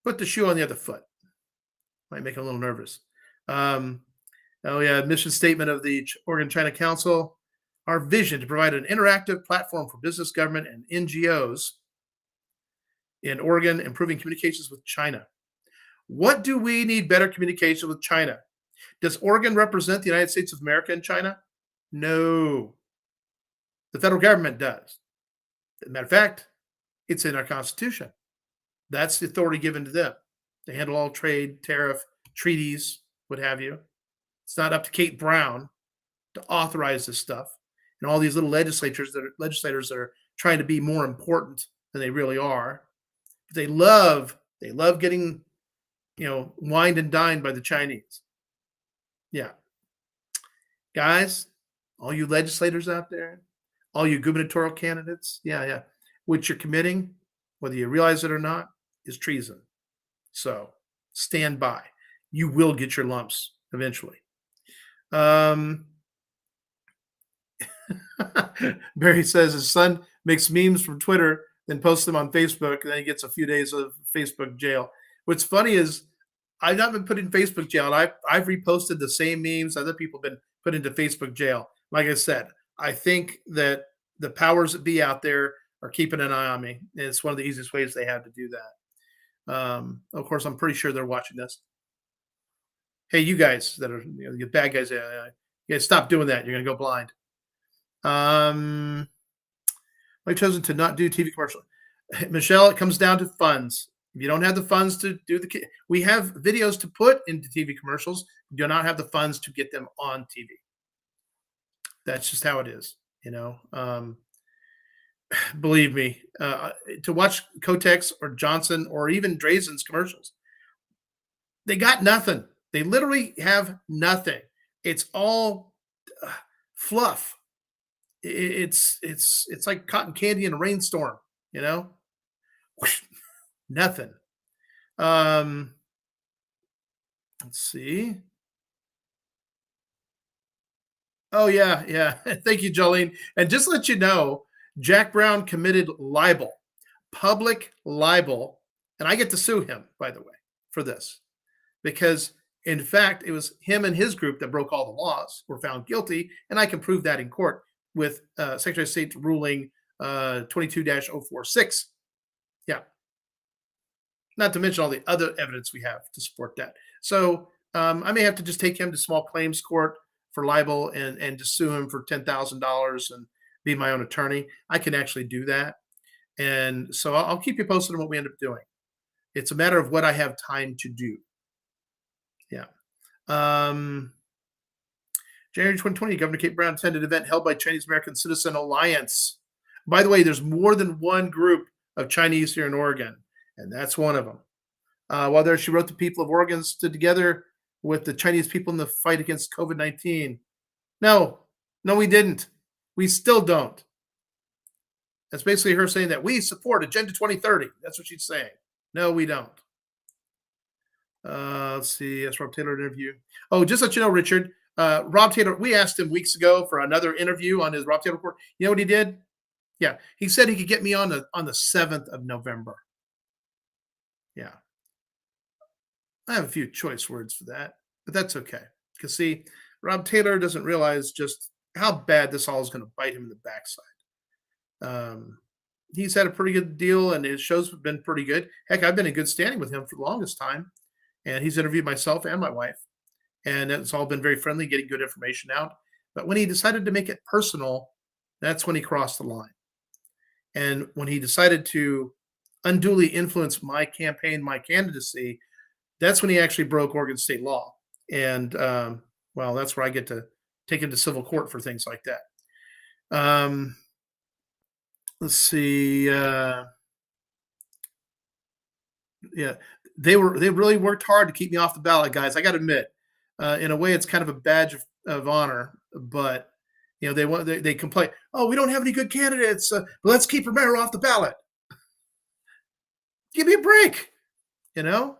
Put the shoe on the other foot. Might make them a little nervous. Um, oh yeah, mission statement of the Oregon China Council. Our vision to provide an interactive platform for business, government, and NGOs in Oregon, improving communications with China. What do we need better communication with China? Does Oregon represent the United States of America in China? No. The federal government does. As a matter of fact, it's in our Constitution. That's the authority given to them. They handle all trade, tariff, treaties, what have you. It's not up to Kate Brown to authorize this stuff. And all these little legislators that are trying to be more important than they really are. But they love getting, wined and dined by the Chinese. Yeah. Guys, all you legislators out there, all you gubernatorial candidates, yeah. What you're committing, whether you realize it or not, is treason. So stand by. You will get your lumps eventually. Barry says his son makes memes from Twitter, then posts them on Facebook, and then he gets a few days of Facebook jail. What's funny is I've not been put in Facebook jail. I've reposted the same memes other people have been put into Facebook jail. Like I said, I think that the powers that be out there are keeping an eye on me. And it's one of the easiest ways they have to do that. Of course, I'm pretty sure they're watching this. Hey, you guys that are you bad guys, you guys stop doing that. You're going to go blind. I've chosen to not do TV commercial. Michelle, it comes down to funds. If you don't have the funds to do we have videos to put into TV commercials. We do not have the funds to get them on TV. That's just how it is, Believe me, to watch Kotex or Johnson or even Drazen's commercials, they got nothing. They literally have nothing. It's all uh, fluff. It's like cotton candy in a rainstorm. You know, nothing. Um, let's see. Oh yeah, yeah. Thank you, Jolene. And just to let you know, Jack Brown committed libel, public libel, and I get to sue him, by the way, for this because, in fact, it was him and his group that broke all the laws, were found guilty, and I can prove that in court with Secretary of State ruling 22-046. Yeah, not to mention all the other evidence we have to support that. So I may have to just take him to small claims court for libel and just sue him for $10,000 and be my own attorney. I can actually do that, and so I'll keep you posted on what we end up doing. It's a matter of what I have time to do. Yeah. Um, January 2020, Governor Kate Brown attended an event held by Chinese American Citizen Alliance. By the way, there's more than one group of Chinese here in Oregon, and that's one of them. While there, she wrote the people of Oregon stood together with the Chinese people in the fight against COVID 19. No, no, we didn't. We still don't. That's basically her saying that we support Agenda 2030. That's what she's saying. No, we don't. Let's see. That's Rob Taylor interview. Oh, just let you know, Richard. Rob Taylor. We asked him weeks ago for another interview on his Rob Taylor report. You know what he did? Yeah, he said he could get me on the 7th of November. Yeah, I have a few choice words for that, but that's okay. Because see, Rob Taylor doesn't realize just how bad this all is going to bite him in the backside. Um, he's had a pretty good deal, and his shows have been pretty good. Heck, I've been in good standing with him for the longest time, and he's interviewed myself and my wife, and it's all been very friendly, getting good information out. But when he decided to make it personal, that's when he crossed the line. And when he decided to unduly influence my campaign, my candidacy, that's when he actually broke Oregon state law. And well, that's where I get to take him to civil court for things like that. Um, let's see. Yeah, they really worked hard to keep me off the ballot, guys. I got to admit, in a way, it's kind of a badge of honor. But they complain. Oh, we don't have any good candidates. Let's keep Romero off the ballot. Give me a break. You know.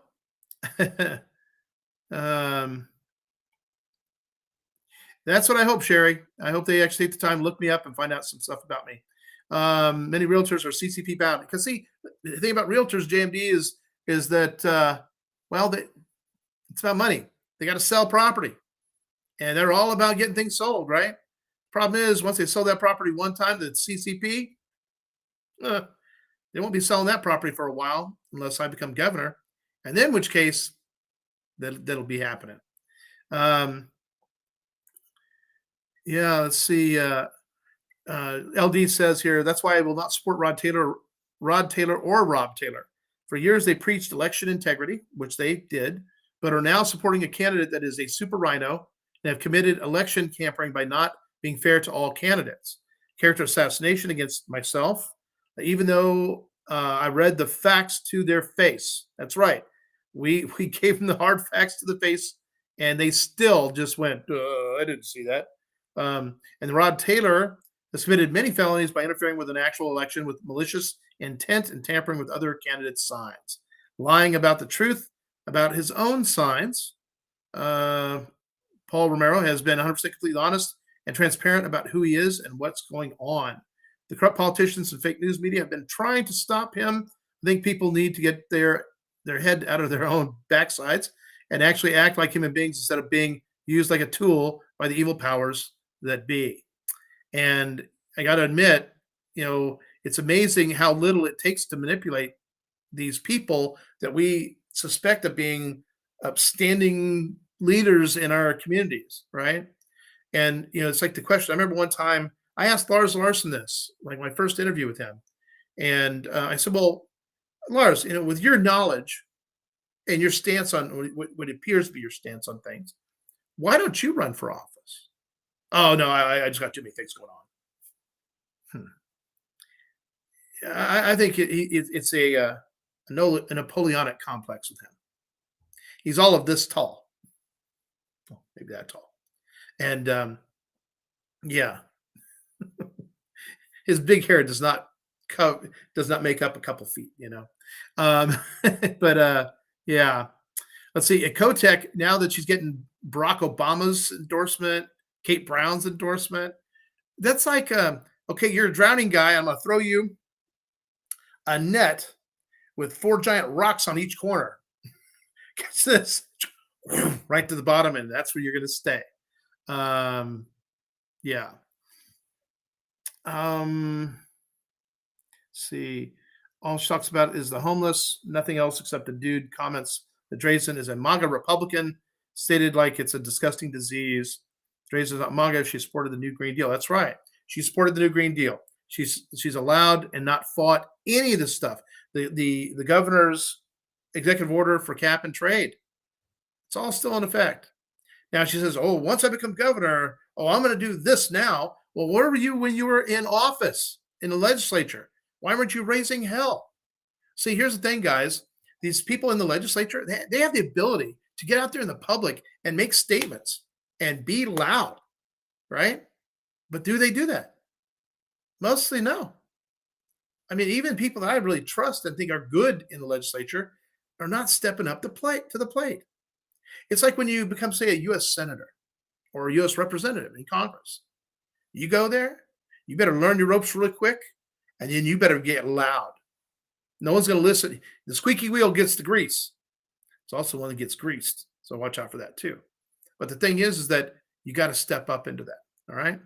um, that's what I hope, Sherry. I hope they actually take the time to look me up and find out some stuff about me. Many realtors are CCP bound because see, the thing about realtors, JMD is that well, it's about money. They got to sell property, and they're all about getting things sold, right? Problem is, once they sell that property one time to CCP, uh, they won't be selling that property for a while unless I become governor, and then in which case that'll be happening. Um, yeah, let's see. LD says here, that's why I will not support Rod Taylor or Rob Taylor. For years, they preached election integrity, which they did, but are now supporting a candidate that is a super rhino and have committed election tampering by not being fair to all candidates. Character assassination against myself, even though I read the facts to their face. That's right. We gave them the hard facts to the face, and they still just went, I didn't see that. And Rod Taylor has committed many felonies by interfering with an actual election with malicious intent and tampering with other candidates' signs, lying about the truth about his own signs. Paul Romero has been 100% completely honest and transparent about who he is and what's going on. The corrupt politicians and fake news media have been trying to stop him. I think people need to get their head out of their own backsides and actually act like human beings instead of being used like a tool by the evil powers that be. And I got to admit, it's amazing how little it takes to manipulate these people that we suspect of being upstanding leaders in our communities, right? And it's like the question. I remember one time I asked Lars Larson this, like my first interview with him, and I said, "Well, Lars, with your knowledge and your stance on what appears to be your stance on things, why don't you run for office?" Oh no, I just got too many things going on. I think it's a Napoleonic complex with him. He's all of this tall, well, maybe that tall, and yeah, his big hair does not make up a couple feet, you know. Um, but yeah, let's see. At Kotek, now that she's getting Barack Obama's endorsement, Kate Brown's endorsement, that's like, okay, you're a drowning guy. I'm gonna throw you a net with four giant rocks on each corner. Catch this, right to the bottom, and that's where you're gonna stay. Um, yeah. Um, see, all she talks about is the homeless, nothing else except a dude comments that Drazen is a MAGA Republican, stated like it's a disgusting disease. Drazen's not MAGA, she supported the new Green Deal. That's right. She supported the new Green Deal. She's allowed and not fought any of this stuff. The governor's executive order for cap and trade. It's all still in effect. Now she says, "Oh, once I become governor, oh, I'm going to do this now." Well, where were you when you were in office in the legislature? Why weren't you raising hell? See, here's the thing, guys. These people in the legislature, they have the ability to get out there in the public and make statements and be loud, right? But do they do that? Mostly no. I mean, even people that I really trust and think are good in the legislature are not stepping up to the plate. It's like when you become, say, a U.S. senator or a U.S. representative in Congress. You go there, you better learn your ropes really quick, and then you better get loud. No one's going to listen. The squeaky wheel gets the grease. It's also one that gets greased. So watch out for that too. But the thing is that you got to step up into that. All right.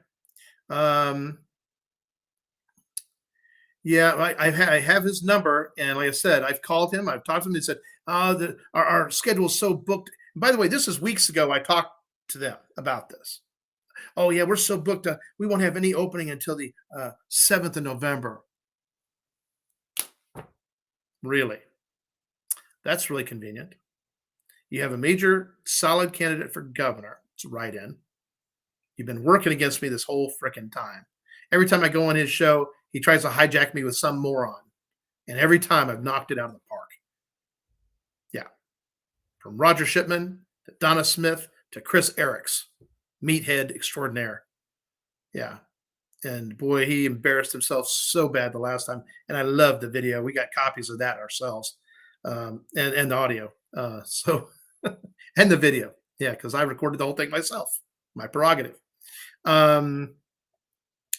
Um, yeah, I have his number, and like I said, I've called him. I've talked to him. He said, our schedule is so booked." And by the way, this is weeks ago. I talked to them about this. Oh yeah, we're so booked. We won't have any opening until the 7th of November. Really? That's really convenient. You have a major solid candidate for governor. It's right in. You've been working against me this whole freaking time. Every time I go on his show, he tries to hijack me with some moron. And every time I've knocked it out of the park. Yeah. From Roger Shipman to Donna Smith to Chris Eriks, meathead extraordinaire. Yeah. And boy, he embarrassed himself so bad the last time. And I love the video. We got copies of that ourselves, and the audio. So, and the video. Yeah, because I recorded the whole thing myself. My prerogative. Um,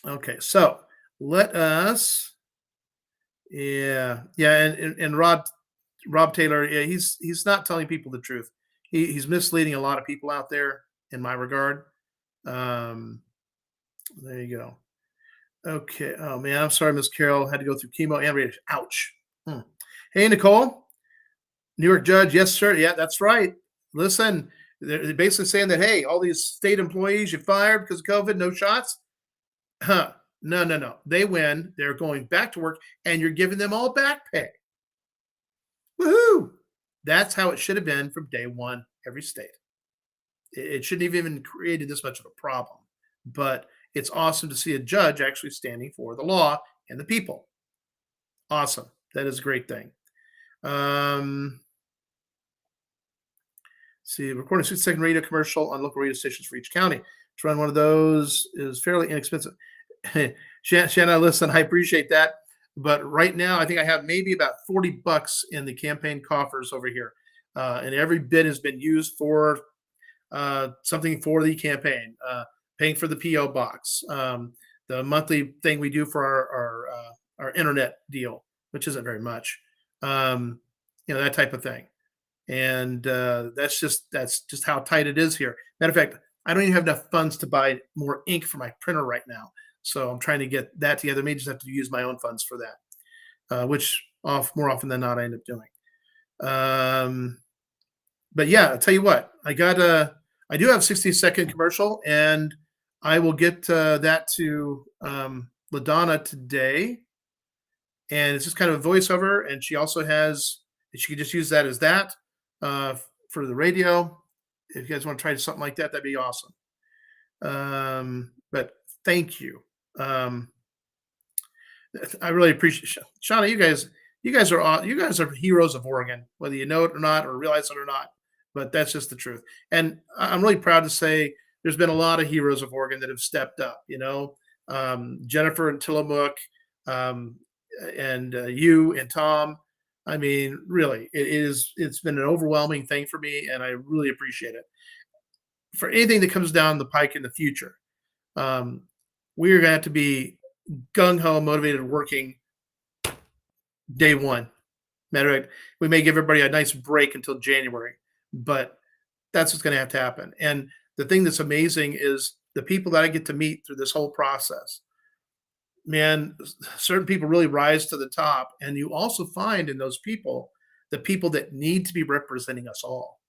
okay, so let us. Yeah, yeah, and Rob Taylor. Yeah, he's not telling people the truth. He's misleading a lot of people out there in my regard. Um, there you go. Okay. Oh man, I'm sorry, Miss Carol. Had to go through chemo and radiation. Ouch. Hmm. Hey, Nicole, New York judge. Yes, sir. Yeah, that's right. Listen, they're basically saying that, hey, all these state employees you fired because of COVID, no shots. Huh. No, no, no. They win. They're going back to work, and you're giving them all back pay. Woohoo! That's how it should have been from day one. Every state. It shouldn't have even created this much of a problem. But it's awesome to see a judge actually standing for the law and the people. Awesome. That is a great thing. Um, see, recording 60-second radio commercial on local radio stations for each county. To run one of those is fairly inexpensive. Shanna, listen, I appreciate that. But right now, I think I have maybe about $40 in the campaign coffers over here. And every bit has been used for something for the campaign, paying for the PO box, the monthly thing we do for our internet deal, which isn't very much, that type of thing. And that's just how tight it is here. Matter of fact, I don't even have enough funds to buy more ink for my printer right now, so I'm trying to get that together. Maybe just have to use my own funds for that, which more often than not I end up doing. But yeah, I'll tell you what, I do have a 60-second commercial, and I will get that to LaDonna today. And it's just kind of a voiceover, and she also has, she can just use that as that for the radio. If you guys want to try something like that, that'd be awesome. But thank you. I really appreciate Shauna. You guys are heroes of Oregon, whether you know it or not, or realize it or not. But that's just the truth. And I'm really proud to say there's been a lot of heroes of Oregon that have stepped up. Jennifer and Tillamook, um, and you and Tom. I mean, really, it's been an overwhelming thing for me, and I really appreciate it. For anything that comes down the pike in the future, um, we're going to have to be gung ho, motivated, working day one. Matter of fact, we may give everybody a nice break until January, but that's what's going to have to happen. And the thing that's amazing is the people that I get to meet through this whole process. Man, certain people really rise to the top, and you also find in those people the people that need to be representing us all.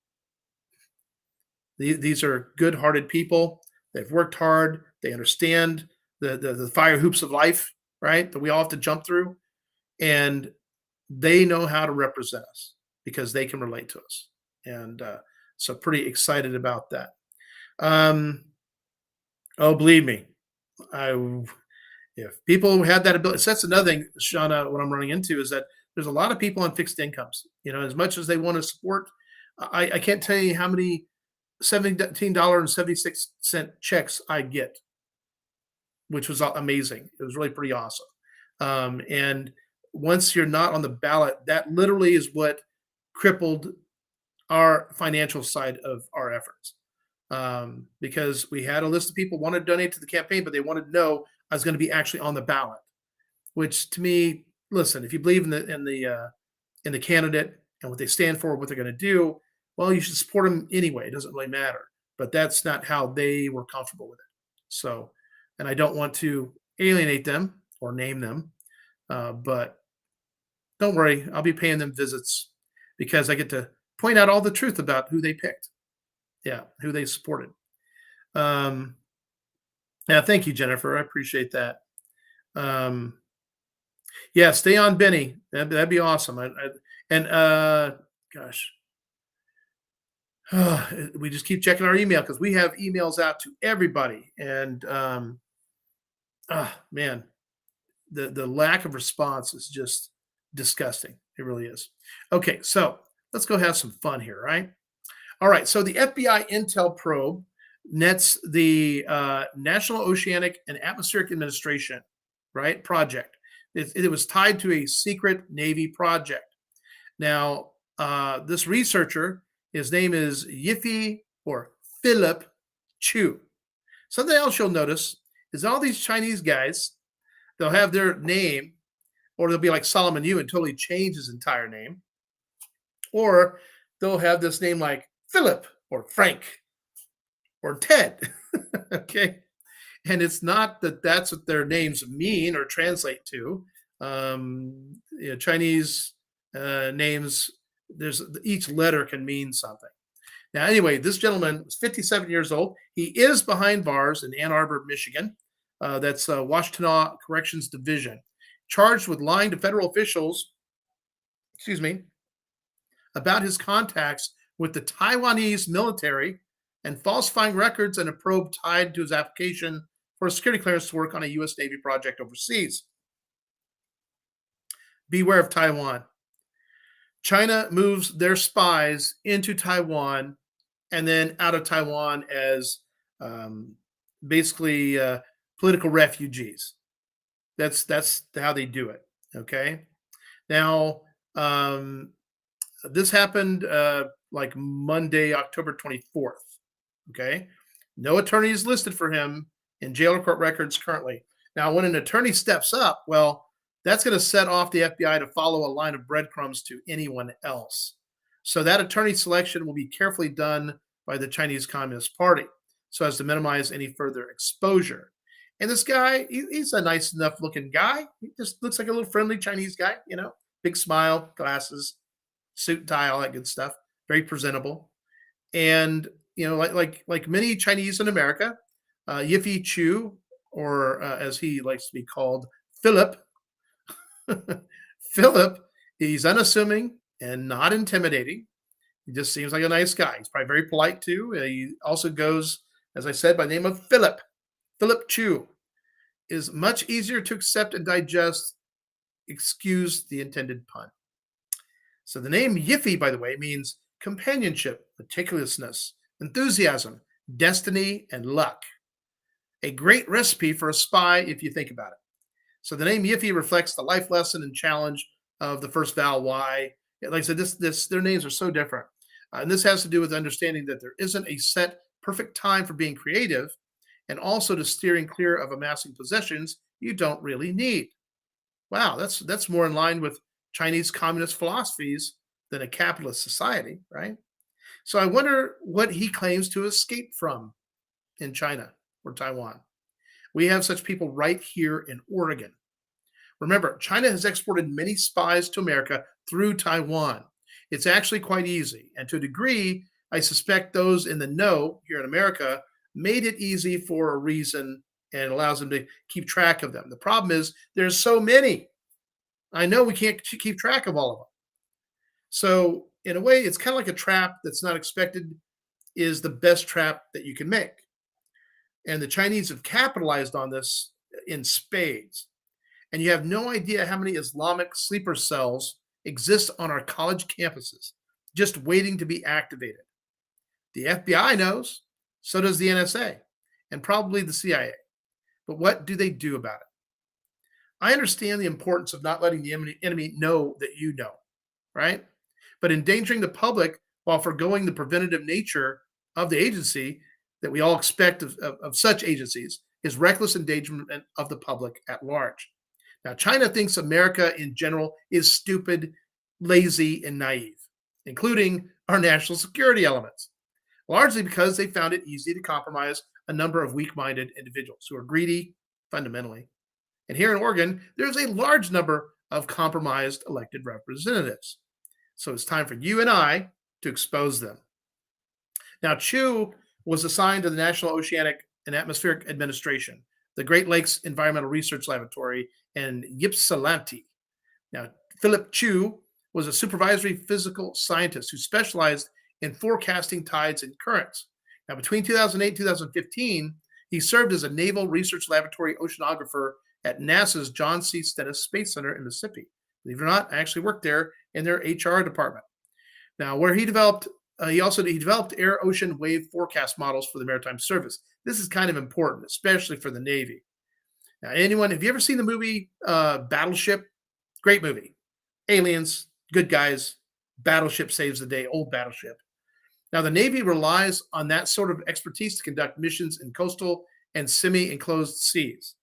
These are good-hearted people. They've worked hard. They understand the fire hoops of life, right? That we all have to jump through, and they know how to represent us because they can relate to us. And so, pretty excited about that. Um, oh, believe me, I if people had that ability, so that's another thing, Shauna. What I'm running into is that there's a lot of people on fixed incomes. As much as they want to support, I can't tell you how many $17.76 checks I get, which was amazing. It was really pretty awesome. And once you're not on the ballot, that literally is what crippled our financial side of our efforts. Because we had a list of people wanted to donate to the campaign, but they wanted to know I was going to be actually on the ballot. Which to me, listen, if you believe in the candidate and what they stand for, what they're going to do, well, you should support them anyway. It doesn't really matter. But that's not how they were comfortable with it. So, and I don't want to alienate them or name them, but don't worry, I'll be paying them visits because I get to point out all the truth about who they picked. Yeah, who they supported. Um, yeah, thank you, Jennifer. I appreciate that. Um, yeah, stay on Benny. That'd be awesome. And gosh, we just keep checking our email because we have emails out to everybody. And man, the lack of response is just disgusting. It really is. Okay, so let's go have some fun here, right? All right, so the FBI Intel probe nets the National Oceanic and Atmospheric Administration, right, project. It was tied to a secret Navy project. Now, this researcher, his name is Yiffy or Philip Chu. Something else you'll notice is all these Chinese guys, they'll have their name, or they'll be like Solomon Yu and totally change his entire name, or they'll have this name like Philip or Frank or Ted. Okay. And it's not that that's what their names mean or translate to. Chinese names, there's each letter can mean something. Now, anyway, this gentleman is 57 years old. He is behind bars in Ann Arbor, Michigan. That's Washtenaw Corrections Division, charged with lying to federal officials, excuse me, about his contacts with the Taiwanese military and falsifying records in a probe tied to his application for a security clearance to work on a U.S. Navy project overseas. Beware of Taiwan. China moves their spies into Taiwan and then out of Taiwan as basically political refugees. That's how they do it. Okay. Now, this happened like Monday, October 24th. Okay. No attorney is listed for him in jail or court records currently. Now, when an attorney steps up, well, that's going to set off the FBI to follow a line of breadcrumbs to anyone else. So that attorney selection will be carefully done by the Chinese Communist Party so as to minimize any further exposure. And this guy, he's a nice enough looking guy. He just looks like a little friendly Chinese guy, big smile, glasses, suit and tie, all that good stuff. Very presentable. And, like many Chinese in America, Yiffy Chu, or as he likes to be called, Philip, Philip, he's unassuming and not intimidating. He just seems like a nice guy. He's probably very polite too. He also goes, as I said, by the name of Philip. Philip Chu is much easier to accept and digest excuse the intended pun. So the name Yiffy, by the way, means companionship, meticulousness, enthusiasm, destiny, and luck. A great recipe for a spy if you think about it. So the name Yiffy reflects the life lesson and challenge of the first vowel Y. Like I said, their names are so different. And this has to do with understanding that there isn't a set perfect time for being creative, and also to steering clear of amassing possessions you don't really need. Wow, that's more in line with Chinese communist philosophies than a capitalist society, right? So I wonder what he claims to escape from in China or Taiwan. We have such people right here in Oregon. Remember, China has exported many spies to America through Taiwan. It's actually quite easy. And to a degree, I suspect those in the know here in America made it easy for a reason and allows them to keep track of them. The problem is there's so many. I know we can't keep track of all of them. So, in a way, it's kind of like a trap that's not expected is the best trap that you can make. And the Chinese have capitalized on this in spades. And you have no idea how many Islamic sleeper cells exist on our college campuses, just waiting to be activated. The FBI knows, so does the NSA, and probably the CIA. But what do they do about it? I understand the importance of not letting the enemy know that you know, right? But endangering the public while foregoing the preventative nature of the agency that we all expect of such agencies is reckless endangerment of the public at large. Now, China thinks America in general is stupid, lazy, and naive, including our national security elements, largely because they found it easy to compromise a number of weak minded individuals who are greedy fundamentally. And here in Oregon, there's a large number of compromised elected representatives. So it's time for you and I to expose them. Now, Chu was assigned to the National Oceanic and Atmospheric Administration, the Great Lakes Environmental Research Laboratory, and Ypsilanti. Now, Philip Chu was a supervisory physical scientist who specialized in forecasting tides and currents. Now, between 2008 and 2015, he served as a Naval Research Laboratory oceanographer at NASA's John C. Stennis Space Center in Mississippi. Believe it or not, I actually worked there in their HR department. Now, where he developed, he developed air ocean wave forecast models for the Maritime Service. This is kind of important, especially for the Navy. Now, have you ever seen the movie Battleship? Great movie. Aliens, good guys, battleship saves the day, old battleship. Now, the Navy relies on that sort of expertise to conduct missions in coastal and semi-enclosed seas.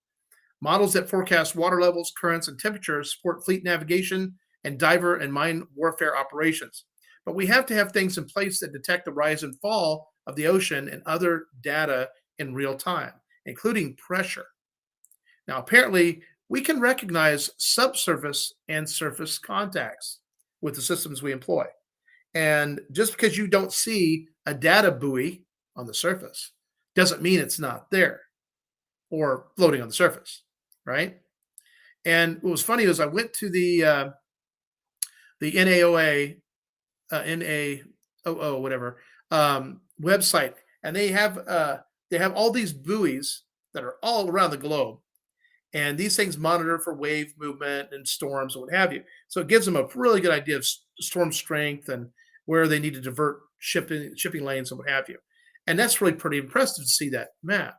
Models that forecast water levels, currents, and temperatures support fleet navigation and diver and mine warfare operations. But we have to have things in place that detect the rise and fall of the ocean and other data in real time, including pressure. Now, apparently, we can recognize subsurface and surface contacts with the systems we employ. And just because you don't see a data buoy on the surface doesn't mean it's not there or floating on the surface, right? And what was funny is I went to the NAOA, NAOO, whatever, website, and they have all these buoys that are all around the globe. And these things monitor for wave movement and storms and what have you. So it gives them a really good idea of storm strength and where they need to divert shipping lanes and what have you. And that's really pretty impressive to see that map.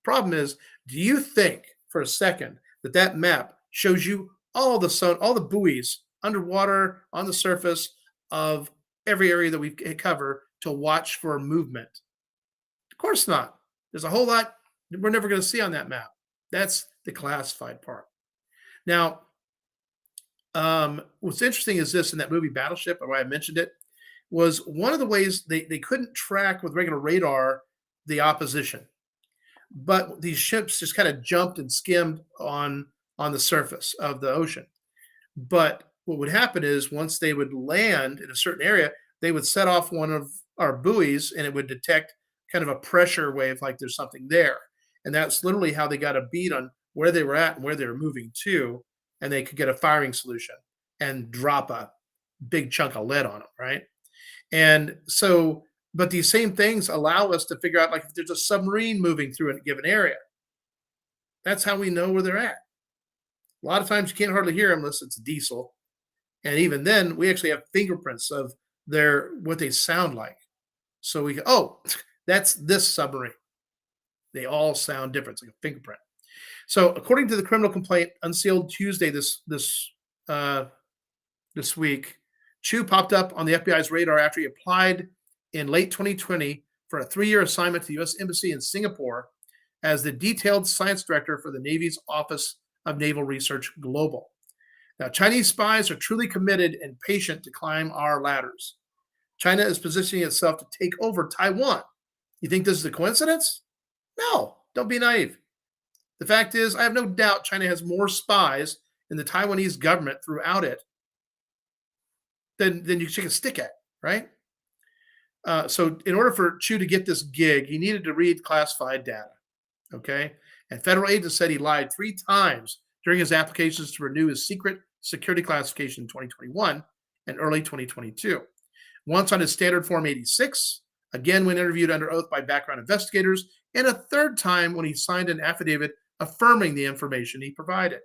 Problem is, do you think for a second that map shows you all the buoys underwater, on the surface of every area that we cover to watch for movement? Of course not. There's a whole lot we're never going to see on that map. That's the classified part. Now, what's interesting is this in that movie Battleship, or why I mentioned it, was one of the ways they couldn't track with regular radar the opposition. But these ships just kind of jumped and skimmed on the surface of the ocean. But what would happen is once they would land in a certain area, they would set off one of our buoys and it would detect kind of a pressure wave like there's something there. And that's literally how they got a beat on where they were at and where they were moving to, and they could get a firing solution and drop a big chunk of lead on them, right? And so, but these same things allow us to figure out, like, if there's a submarine moving through a given area, that's how we know where they're at. A lot of times you can't hardly hear them unless it's a diesel. And even then, we actually have fingerprints of their what they sound like. So we go, oh, that's this submarine. They all sound different. It's like a fingerprint. So according to the criminal complaint unsealed Tuesday uh, this week, Chu popped up on the FBI's radar after he applied in late 2020 for a 3-year assignment to the U.S. Embassy in Singapore as the detailed science director for the Navy's Office of Naval Research Global. Now, Chinese spies are truly committed and patient to climb our ladders. China is positioning itself to take over Taiwan. You think this is a coincidence? No, don't be naive. The fact is, I have no doubt China has more spies in the Taiwanese government throughout it than you shake a stick at, right? So in order for Chu to get this gig, he needed to read classified data, okay? And federal agents said he lied 3 times during his applications to renew his secret security classification in 2021 and early 2022. Once on his standard Form 86, again when interviewed under oath by background investigators, and a 3rd time when he signed an affidavit affirming the information he provided.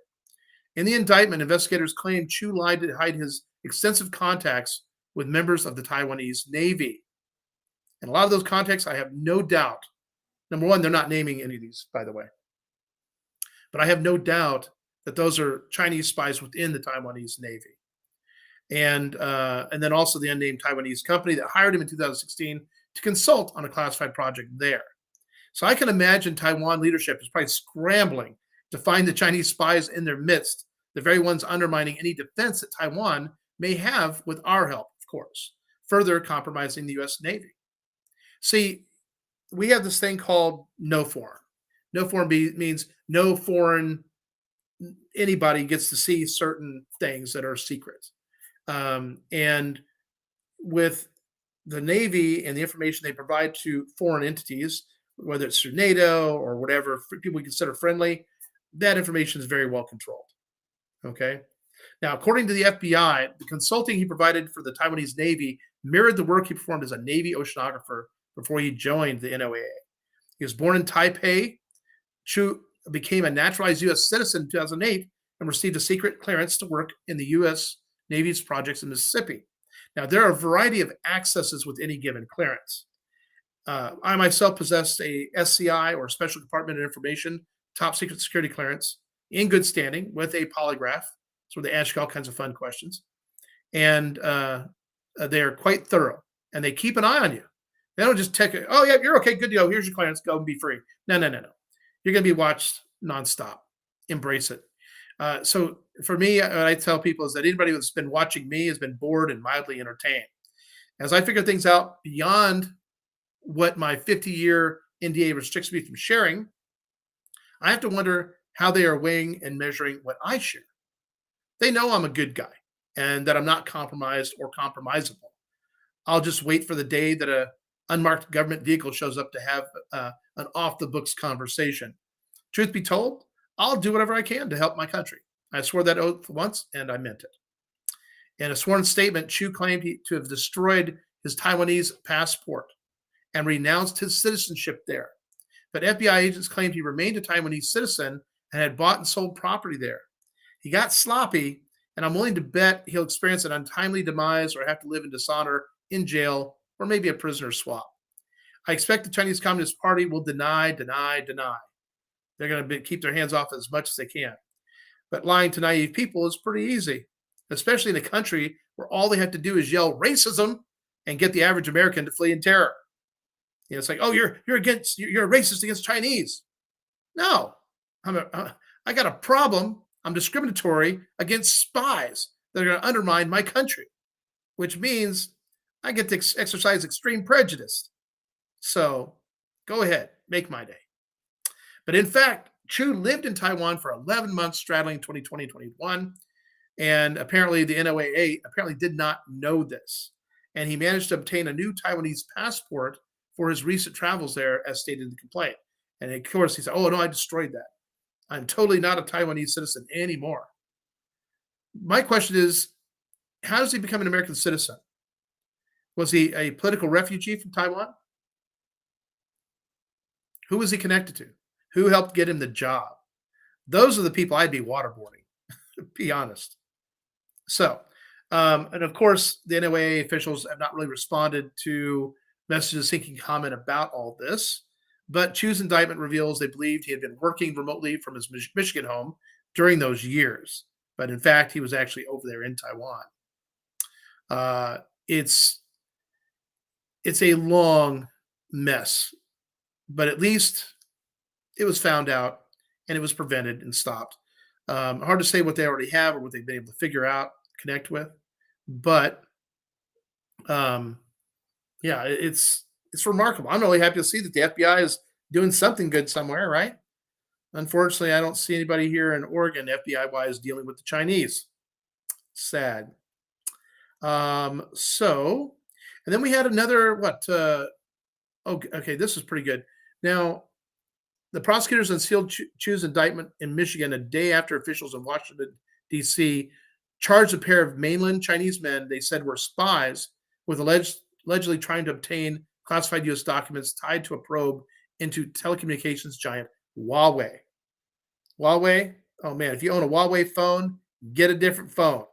In the indictment, investigators claim Chu lied to hide his extensive contacts with members of the Taiwanese Navy. And a lot of those contacts, I have no doubt. Number one, they're not naming any of these, by the way. But I have no doubt that those are Chinese spies within the Taiwanese Navy. And then also the unnamed Taiwanese company that hired him in 2016 to consult on a classified project there. So I can imagine Taiwan leadership is probably scrambling to find the Chinese spies in their midst, the very ones undermining any defense that Taiwan may have with our help, of course, further compromising the U.S. Navy. See, we have this thing called no foreign. No foreign means no foreign anybody gets to see certain things that are secret. And with the Navy and the information they provide to foreign entities, whether it's through NATO or whatever people we consider friendly, that information is very well controlled. Okay. Now, according to the FBI, the consulting he provided for the Taiwanese Navy mirrored the work he performed as a Navy oceanographer before he joined the NOAA. He was born in Taipei. Chu became a naturalized U.S. citizen in 2008 and received a secret clearance to work in the U.S. Navy's projects in Mississippi. Now, there are a variety of accesses with any given clearance. I myself possess a SCI or Special Compartment of Information top secret security clearance in good standing with a polygraph. So they ask you all kinds of fun questions. And they are quite thorough. And they keep an eye on you. They don't just take it, oh, yeah, you're okay, good to go. Here's your clearance. Go and be free. No. You're going to be watched nonstop. Embrace it. So for me, what I tell people is that anybody that's been watching me has been bored and mildly entertained. As I figure things out beyond what my 50-year NDA restricts me from sharing, I have to wonder how they are weighing and measuring what I share. They know I'm a good guy and that I'm not compromised or compromisable. I'll just wait for the day that a unmarked government vehicle shows up to have an off-the-books conversation. Truth be told, I'll do whatever I can to help my country. I swore that oath once, and I meant it. In a sworn statement, Chu claimed to have destroyed his Taiwanese passport and renounced his citizenship there. But FBI agents claimed he remained a Taiwanese citizen and had bought and sold property there. He got sloppy, and I'm willing to bet he'll experience an untimely demise or have to live in dishonor in jail or maybe a prisoner swap. I expect the Chinese Communist Party will deny. They're going to keep their hands off as much as they can. But lying to naive people is pretty easy, especially in a country where all they have to do is yell racism and get the average American to flee in terror. You know, it's like, oh, you're a racist against Chinese. No, I got a problem. I'm discriminatory against spies that are going to undermine my country, which means I get to exercise extreme prejudice. So go ahead, make my day. But in fact, Chu lived in Taiwan for 11 months, straddling 2020 and 21. And apparently the NOAA apparently did not know this. And he managed to obtain a new Taiwanese passport for his recent travels there, as stated in the complaint. And of course, he said, oh, no, I destroyed that. I'm totally not a Taiwanese citizen anymore. My question is, how does he become an American citizen? Was he a political refugee from Taiwan? Who was he connected to? Who helped get him the job? Those are the people I'd be waterboarding. Be honest. So, and of course, the NOAA officials have not really responded to messages seeking comment about all this. But Chu's indictment reveals they believed he had been working remotely from his Michigan home during those years. But in fact, he was actually over there in Taiwan. Uh, it's it's a long mess, but at least it was found out and it was prevented and stopped. Hard to say what they already have or what they've been able to figure out, connect with, but um, yeah, it's remarkable. I'm really happy to see that the FBI is doing something good somewhere, right? Unfortunately, I don't see anybody here in Oregon, FBI wise, dealing with the Chinese. Sad. So, and then we had another what? Okay, this is pretty good. Now, the prosecutors unsealed Chu's indictment in Michigan a day after officials in Washington, D.C. charged a pair of mainland Chinese men they said were spies with allegedly trying to obtain classified U.S. documents tied to a probe into telecommunications giant Huawei. Huawei, oh man, if you own a Huawei phone, get a different phone.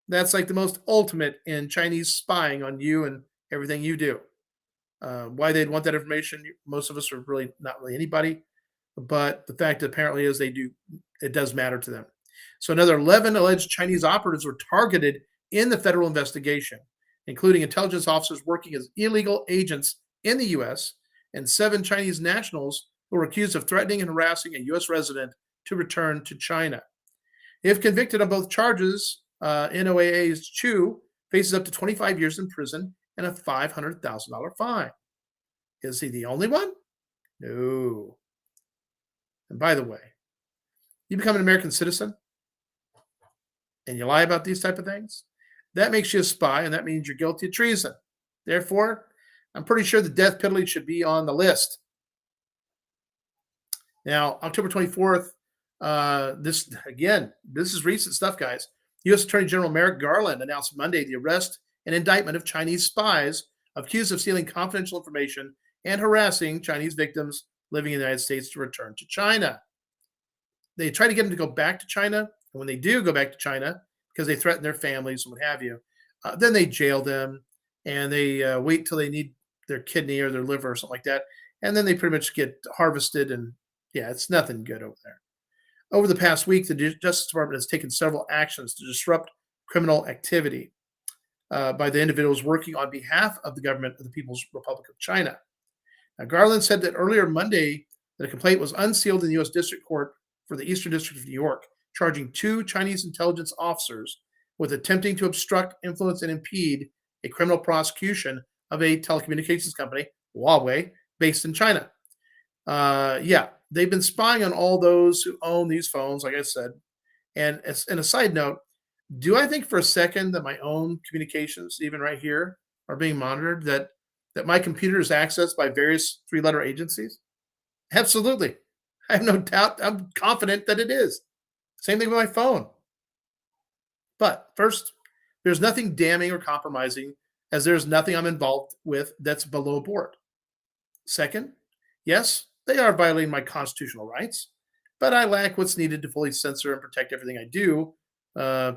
That's like the most ultimate in Chinese spying on you and everything you do. Why they'd want that information, most of us are really not really anybody. But the fact apparently is they do, it does matter to them. So another 11 alleged Chinese operatives were targeted in the federal investigation, including intelligence officers working as illegal agents in the U.S. and 7 Chinese nationals who were accused of threatening and harassing a U.S. resident to return to China. If convicted on both charges, NOAA's Chu faces up to 25 years in prison and a $500,000 fine. Is he the only one? No. And by the way, you become an American citizen and you lie about these type of things, that makes you a spy, and that means you're guilty of treason. Therefore, I'm pretty sure the death penalty should be on the list. Now, October 24th, this is recent stuff, guys. U.S. Attorney General Merrick Garland announced Monday the arrest and indictment of Chinese spies accused of stealing confidential information and harassing Chinese victims living in the United States to return to China. They try to get them to go back to China, and when they do go back to China, because they threaten their families and what have you, then they jail them and they wait till they need their kidney or their liver or something like that, and then they pretty much get harvested. And yeah, it's nothing good over there. Over the past week, the Justice Department has taken several actions to disrupt criminal activity by the individuals working on behalf of the government of the People's Republic of China. Now, Garland said that earlier Monday that a complaint was unsealed in the U.S. District Court for the Eastern District of New York, charging 2 Chinese intelligence officers with attempting to obstruct, influence, and impede a criminal prosecution of a telecommunications company, Huawei, based in China. Yeah, they've been spying on all those who own these phones, like I said. And as a side note, do I think for a second that my own communications, even right here, are being monitored? That my computer is accessed by various 3-letter agencies? Absolutely. I have no doubt. I'm confident that it is. Same thing with my phone. But first, there's nothing damning or compromising, as there's nothing I'm involved with that's below board. Second, yes, they are violating my constitutional rights, but I lack what's needed to fully censor and protect everything I do,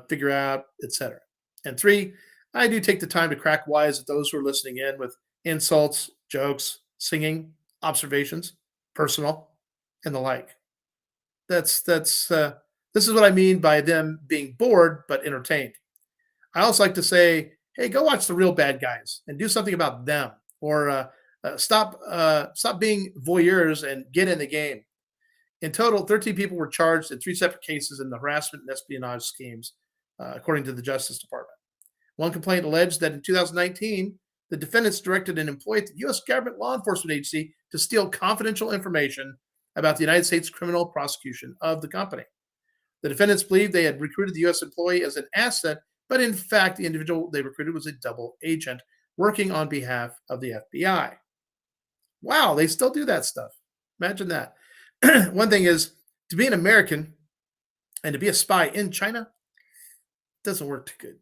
figure out, etc. And 3, I do take the time to crack wise at those who are listening in with insults, jokes, singing, observations, personal, and the like. This is what I mean by them being bored but entertained. I also like to say, hey, go watch the real bad guys and do something about them, or stop being voyeurs and get in the game. In total, 13 people were charged in 3 separate cases in the harassment and espionage schemes, according to the Justice Department. One complaint alleged that in 2019, the defendants directed an employee at the U.S. government law enforcement agency to steal confidential information about the United States criminal prosecution of the company. The defendants believed they had recruited the U.S. employee as an asset, but in fact, the individual they recruited was a double agent working on behalf of the FBI. Wow, they still do that stuff. Imagine that. One thing is, to be an American and to be a spy in China doesn't work too good.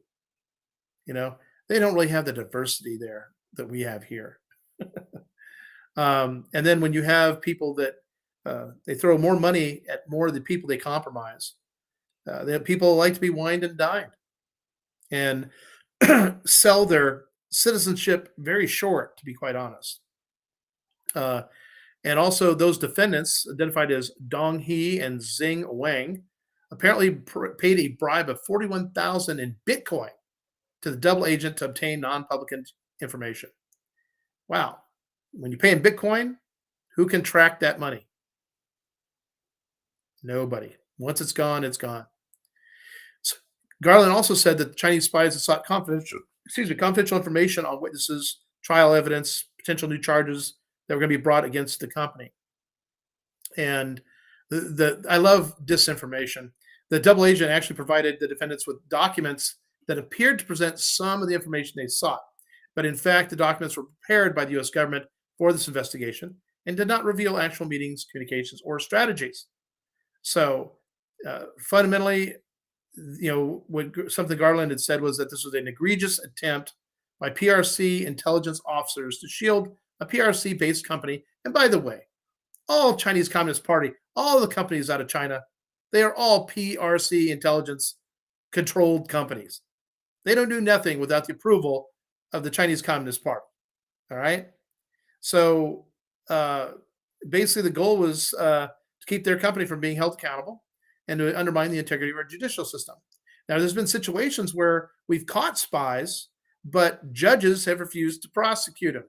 You know, they don't really have the diversity there that we have here. And then when you have people that they throw more money at more of the people they compromise, People like to be wined and dined and sell their citizenship very short, to be quite honest. Uh, and also, those defendants, identified as Dong He and Xing Wang, apparently paid a bribe of 41,000 in Bitcoin to the double agent to obtain non-public information. Wow. When you pay in Bitcoin, who can track that money? Nobody. Once it's gone, it's gone. So Garland also said that the Chinese spies had sought confidential information on witnesses, trial evidence, potential new charges that were going to be brought against the company. And I love disinformation. The double agent actually provided the defendants with documents that appeared to present some of the information they sought. But in fact, the documents were prepared by the US government for this investigation and did not reveal actual meetings, communications, or strategies. So fundamentally, something Garland had said was that this was an egregious attempt by PRC intelligence officers to shield a PRC-based company. And by the way, all Chinese Communist Party, all the companies out of China, they are all PRC intelligence controlled companies. They don't do nothing without the approval of the Chinese Communist Party. All right. So basically, the goal was to keep their company from being held accountable and to undermine the integrity of our judicial system. Now, there's been situations where we've caught spies, but judges have refused to prosecute them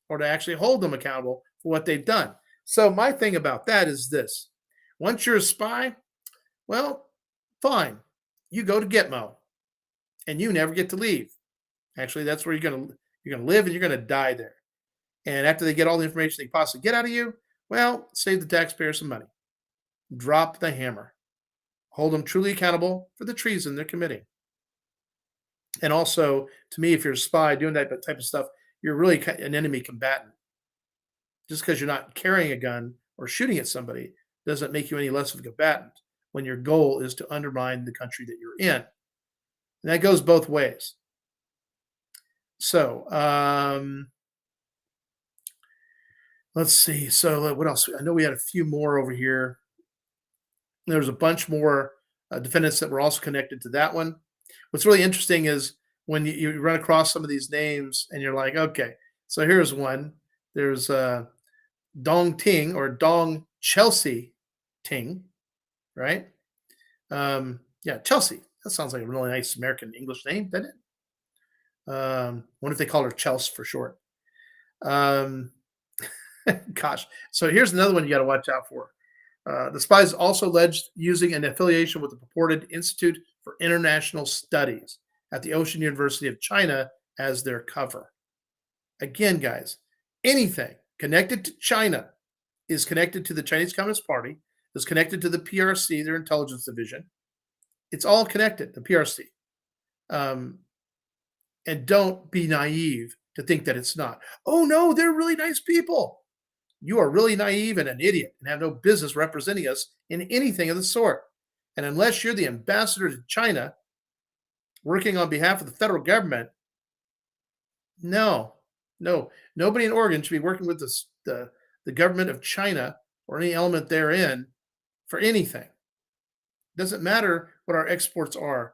or to actually hold them accountable for what they've done. So my thing about that is this. Once you're a spy, well, fine. You go to Gitmo and you never get to leave. Actually, that's where you're going to live and you're going to die there. And after they get all the information they possibly get out of you, well, save the taxpayer some money. Drop the hammer. Hold them truly accountable for the treason they're committing. And also, to me, if you're a spy doing that type of stuff, you're really an enemy combatant. Just because you're not carrying a gun or shooting at somebody doesn't make you any less of a combatant when your goal is to undermine the country that you're in. And that goes both ways. So, let's see. So, what else? I know we had a few more over here. There was a bunch more defendants that were also connected to that one. What's really interesting is when you run across some of these names and you're like, okay, so here's one. There's Dong Ting or Dong Chelsea Ting, right? Yeah, Chelsea. That sounds like a really nice American English name, doesn't it? Wonder if they call her Chelsea for short. Gosh. So here's another one you got to watch out for. The spies also alleged using an affiliation with the purported Institute for International Studies at the Ocean University of China as their cover. Again, guys, anything connected to China is connected to the Chinese Communist Party, is connected to the PRC, their intelligence division. It's all connected, the PRC. And don't be naive to think that it's not. Oh, no, they're really nice people. You are really naive and an idiot and have no business representing us in anything of the sort. And unless you're the ambassador to China working on behalf of the federal government, no, nobody in Oregon should be working with the government of China or any element therein for anything. Doesn't matter what our exports are.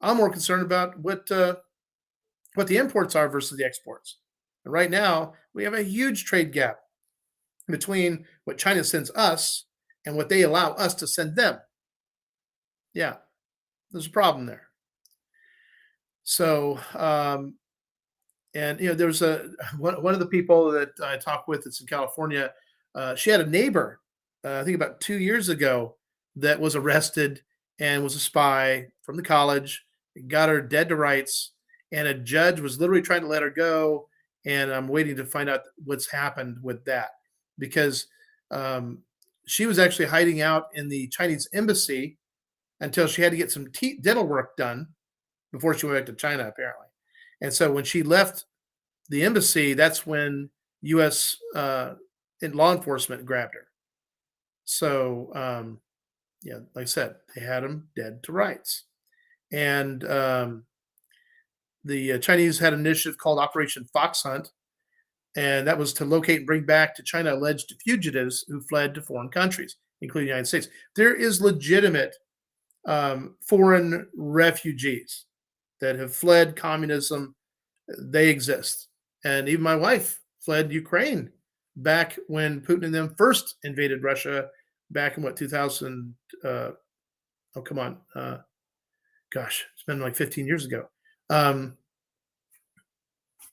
I'm more concerned about what the imports are versus the exports. And right now, we have a huge trade gap between what China sends us and what they allow us to send them. Yeah, there's a problem there. So, and there was one of the people that I talked with that's in California. She had a neighbor, I think about 2 years ago, that was arrested and was a spy from the college. Got her dead to rights, and a judge was literally trying to let her go. And I'm waiting to find out what's happened with that because she was actually hiding out in the Chinese embassy until she had to get some dental work done before she went back to China, apparently. And so when she left the embassy, that's when U.S. Law enforcement grabbed her. So, yeah, like I said, they had him dead to rights. And the Chinese had an initiative called Operation Fox Hunt, and that was to locate and bring back to China alleged fugitives who fled to foreign countries, including the United States. There is legitimate foreign refugees that have fled communism. They exist. And even my wife fled Ukraine back when Putin and them first invaded Russia back in what, 2000? Oh, come on. Gosh, it's been like 15 years ago. Um,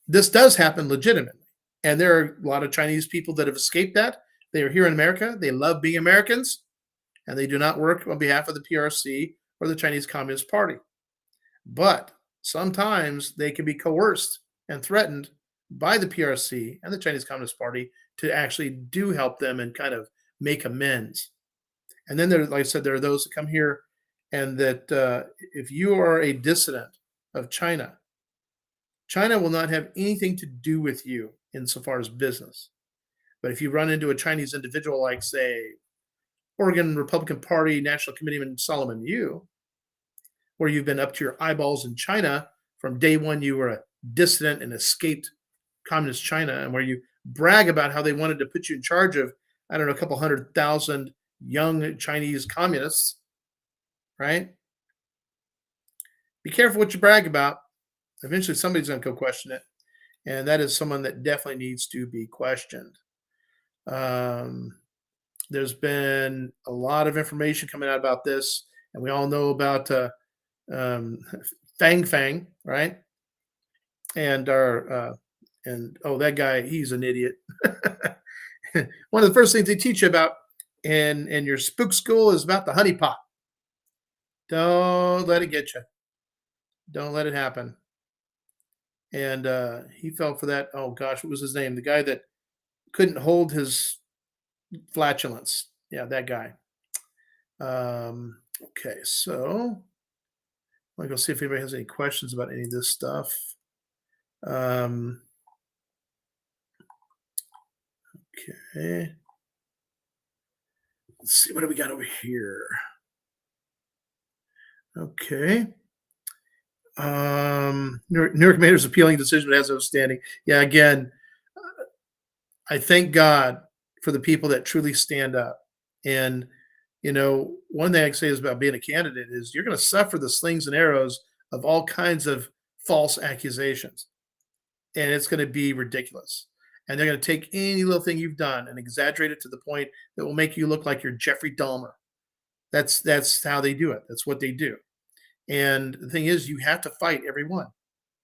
this does happen legitimately. And there are a lot of Chinese people that have escaped that. They are here in America. They love being Americans, and they do not work on behalf of the PRC or the Chinese Communist Party. But sometimes they can be coerced and threatened by the PRC and the Chinese Communist Party to actually do help them and kind of make amends. And then there, like I said, there are those that come here, and that if you are a dissident of China, China will not have anything to do with you insofar as business. But if you run into a Chinese individual like, say, Oregon Republican Party National Committeeman Solomon Yu, where you've been up to your eyeballs in China from day one, you were a dissident and escaped communist China, and where you brag about how they wanted to put you in charge of, I don't know, a couple 100,000 young Chinese communists, right? Be careful what you brag about. Eventually, somebody's going to go question it, and that is someone that definitely needs to be questioned. Um, there's been a lot of information coming out about this, and we all know about um, Fang, right? And that guy, he's an idiot. One of the first things they teach you about in your spook school is about the honeypot. Don't let it get you. Don't let it happen. And he fell for that. Oh gosh, what was his name? The guy that couldn't hold his flatulence. Yeah, that guy. Okay, so I'll go see if anybody has any questions about any of this stuff. Um, okay. Let's see, what do we got over here? Okay. Newark Mayor's appealing decision but has no standing. Yeah, again, I thank God for the people that truly stand up. And one thing I can say is about being a candidate is you're going to suffer the slings and arrows of all kinds of false accusations, and it's going to be ridiculous. And they're going to take any little thing you've done and exaggerate it to the point that will make you look like you're Jeffrey Dahmer. That's how they do it. That's what they do. And the thing is, you have to fight every one.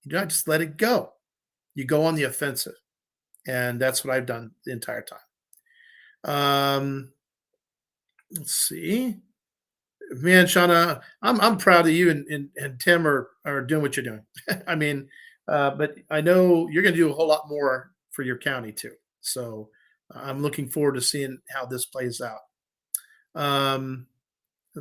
You do not just let it go. You go on the offensive, and that's what I've done the entire time. Let's see, man, Shauna, I'm proud of you, and Tim are doing what you're doing. I mean, but I know you're going to do a whole lot more for your county too. So I'm looking forward to seeing how this plays out. Um,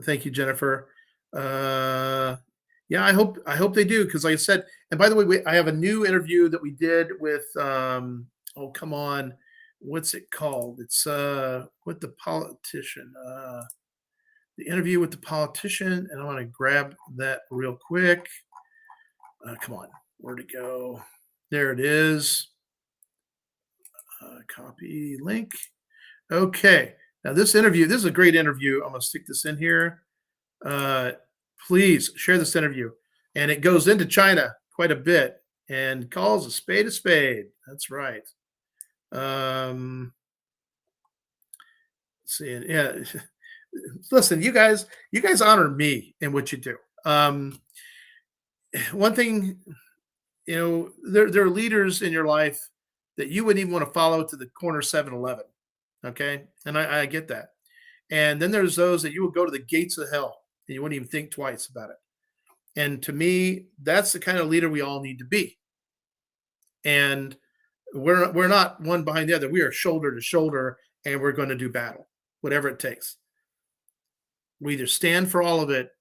Thank you, Jennifer. Yeah, I hope they do, because like I said, and by the way, I have a new interview that we did with oh come on, what's it called? It's with the politician. The interview with the politician, and I want to grab that real quick. Come on, where'd it go? There it is. Copy link. Okay. Now this is a great interview. I'm going to stick this in here. Please share this interview. And it goes into China quite a bit and calls a spade a spade. That's right. Let's see. Yeah. Listen, you guys honor me in what you do. One thing, there are leaders in your life that you wouldn't even want to follow to the corner 7-Eleven. Okay. And I get that. And then there's those that you would go to the gates of hell and you wouldn't even think twice about it. And to me, that's the kind of leader we all need to be. And we're not one behind the other. We are shoulder to shoulder, and we're going to do battle, whatever it takes. We either stand for all of it,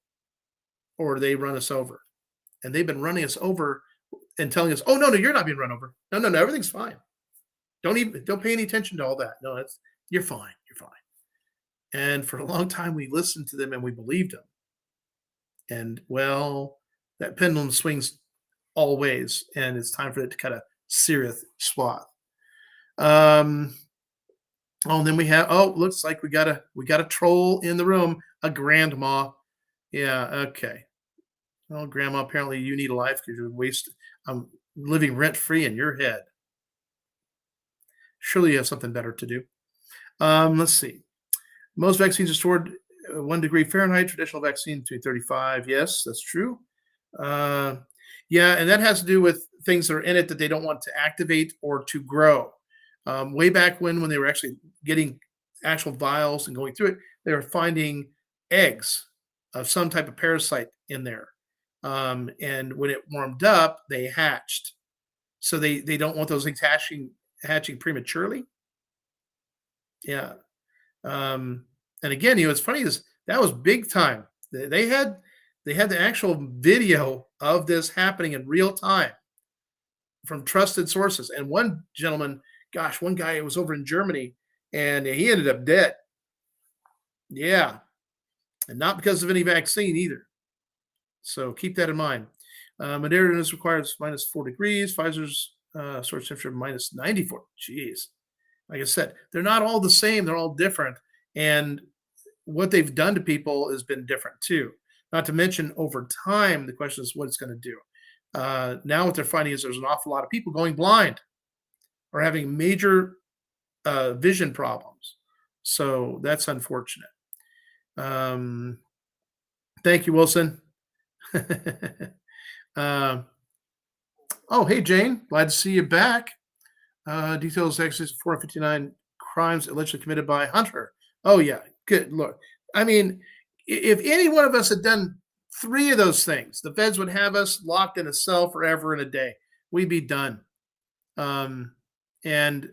or they run us over. And they've been running us over and telling us, "Oh no, you're not being run over. No, everything's fine. Don't pay any attention to all that. No, you're fine. You're fine." And for a long time, we listened to them and we believed them. And well, that pendulum swings all ways, and it's time for it to cut a serious swath. And then we have, looks like we got a troll in the room, a grandma. Yeah. Okay. Well, Grandma, apparently you need a life because you're wasting. I'm living rent free in your head. Surely you have something better to do. Let's see. Most vaccines are stored 1 degree Fahrenheit. Traditional vaccine between 35. Yes, that's true. Uh, yeah, and that has to do with things that are in it that they don't want to activate or to grow. Way back when they were actually getting actual vials and going through it, they were finding eggs of some type of parasite in there. And when it warmed up, they hatched. So they don't want those things hatching prematurely. Yeah. Um, and again, what's funny is that was big time. They had the actual video of this happening in real time from trusted sources. And one gentleman, gosh, one guy was over in Germany and he ended up dead. Yeah, and not because of any vaccine either. So keep that in mind. Moderna's requires -4 degrees. Pfizer's source temperature -94. Jeez. Like I said, they're not all the same. They're all different. And what they've done to people has been different too. Not to mention over time, the question is what it's going to do. Now, what they're finding is there's an awful lot of people going blind or having major vision problems. So that's unfortunate. Um, Thank you, Wilson. uh, oh, hey, Jane. Glad to see you back. Details actually 459 crimes allegedly committed by Hunter. Oh, yeah. Good. Look, I mean, if any one of us had done three of those things, the feds would have us locked in a cell forever and a day. We'd be done. Um, and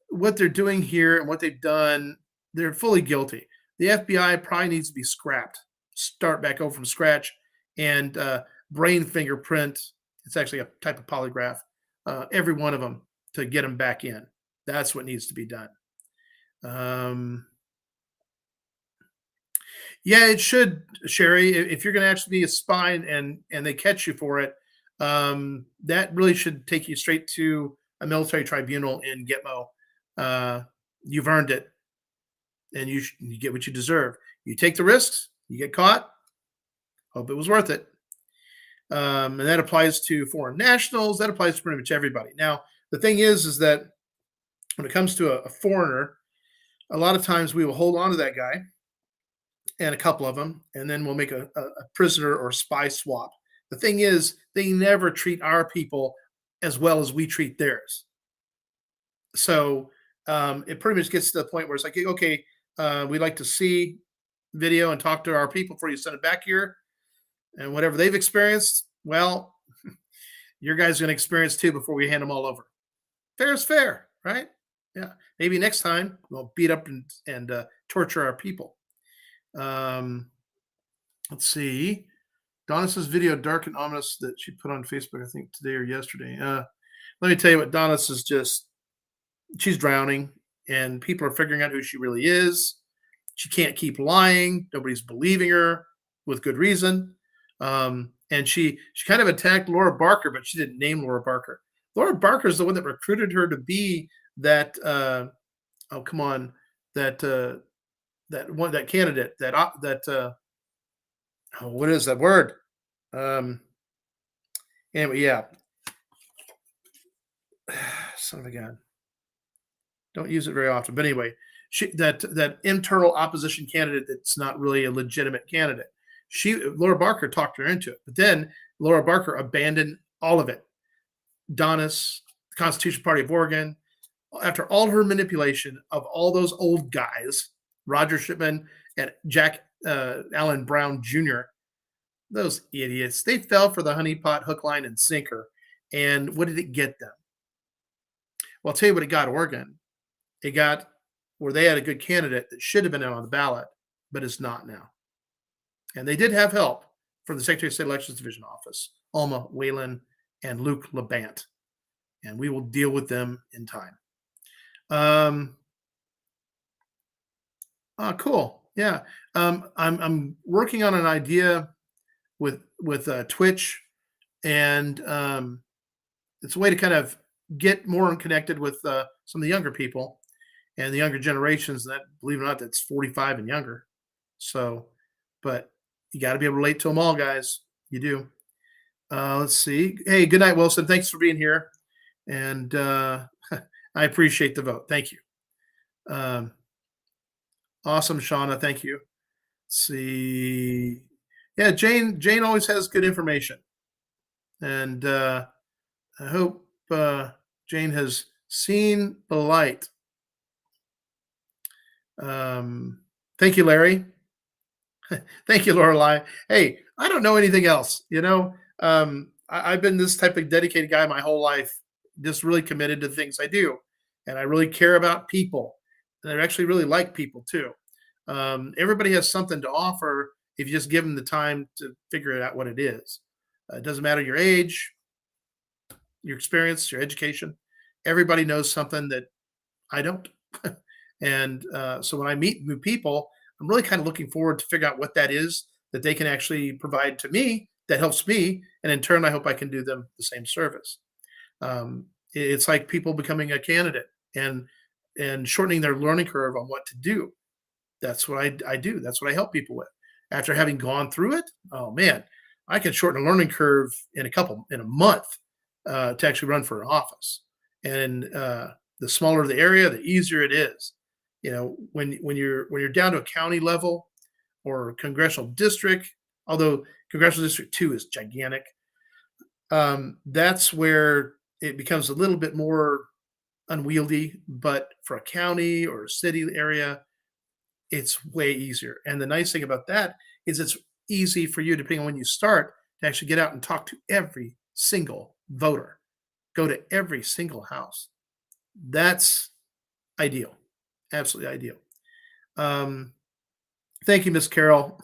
what they're doing here and what they've done, they're fully guilty. The FBI probably needs to be scrapped, start back over from scratch, and brain fingerprint. It's actually a type of polygraph. Every one of them to get them back in. That's what needs to be done. Um, yeah, it should, Sherry. If you're going to actually be a spy and they catch you for it, that really should take you straight to a military tribunal in Gitmo. Uh, you've earned it, and you get what you deserve. You take the risks, you get caught. Hope it was worth it. And that applies to foreign nationals. That applies to pretty much everybody. Now, the thing is that when it comes to a foreigner, a lot of times we will hold on to that guy and a couple of them, and then we'll make a prisoner or spy swap. The thing is, they never treat our people as well as we treat theirs. So it pretty much gets to the point where it's like, okay, we'd like to see video and talk to our people before you send it back here. And whatever they've experienced, well, your guys are going to experience too before we hand them all over. Fair is fair, right? Yeah. Maybe next time we'll beat up and torture our people. Um, let's see. Donna's video, dark and ominous, that she put on Facebook, I think today or yesterday. Let me tell you what Donna's is just, she's drowning and people are figuring out who she really is. She can't keep lying. Nobody's believing her with good reason. And she kind of attacked Laura Barker, but she didn't name Laura Barker. Laura Barker is the one that recruited her to be that. Oh, come on, that candidate oh, what is that word? Um, anyway, yeah. Son of a gun. Don't use it very often, but anyway, that internal opposition candidate that's not really a legitimate candidate. Laura Barker talked her into it, but then Laura Barker abandoned all of it. Donis, the Constitution Party of Oregon, after all her manipulation of all those old guys, Roger Shipman and Jack Allen Brown Jr., those idiots, they fell for the honeypot hook, line, and sinker. And what did it get them? Well, I'll tell you what it got Oregon. It got where they had a good candidate that should have been out on the ballot, but is not now. And they did have help from the Secretary of State Elections Division office, Alma Whalen and Luke Labant. And we will deal with them in time. Cool. Yeah. I'm working on an idea with Twitch, and it's a way to kind of get more connected with some of the younger people and the younger generations. That, believe it or not, that's 45 and younger. So but you got to be able to relate to them all, guys. You do. Let's see. Hey, good night, Wilson. Thanks for being here, and I appreciate the vote. Thank you. Um, awesome, Shauna. Thank you. Let's see. Yeah, Jane always has good information, and I hope Jane has seen the light. Thank you, Larry. Thank you, Lorelei. Hey, I don't know anything else. I've been this type of dedicated guy my whole life, just really committed to the things I do, and I really care about people, and I actually really like people too. Everybody has something to offer if you just give them the time to figure it out what it is. It doesn't matter your age, your experience, your education. Everybody knows something that I don't. And so when I meet new people, I'm really kind of looking forward to figure out what that is that they can actually provide to me that helps me. And in turn, I hope I can do them the same service. It's like people becoming a candidate and shortening their learning curve on what to do. That's what I do. That's what I help people with. After having gone through it, oh man, I can shorten a learning curve in a month to actually run for an office. And the smaller the area, the easier it is. When you're down to a county level or congressional district, although congressional district 2 is gigantic, that's where it becomes a little bit more unwieldy. But for a county or a city area, it's way easier. And the nice thing about that is it's easy for you, depending on when you start, to actually get out and talk to every single voter, go to every single house. That's ideal. Absolutely ideal. Um, thank you, Miss Carol.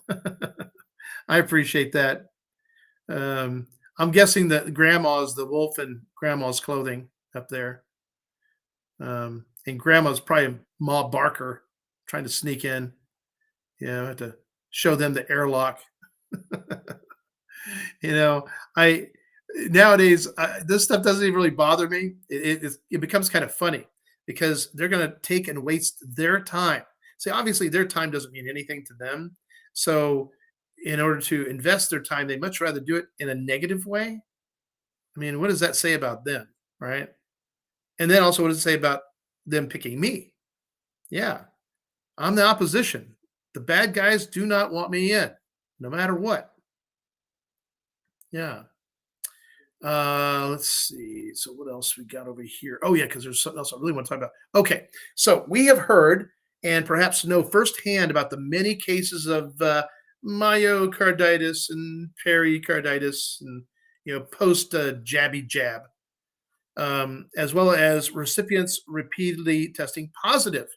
I appreciate that. I'm guessing that grandma's the wolf in grandma's clothing up there. And grandma's probably Ma Barker trying to sneak in. I have to show them the airlock. you know, I nowadays this stuff doesn't even really bother me. It becomes kind of funny because they're going to take and waste their time. See, obviously, their time doesn't mean anything to them. So, in order to invest their time, they much rather do it in a negative way. I mean, what does that say about them, right? And then also, what does it say about them picking me? Yeah, I'm the opposition. The bad guys do not want me in, no matter what. Yeah. Let's see. So what else we got over here? Oh yeah, because there's something else I really want to talk about. Okay, so we have heard and perhaps know firsthand about the many cases of myocarditis and pericarditis and post jabby jab, as well as recipients repeatedly testing positive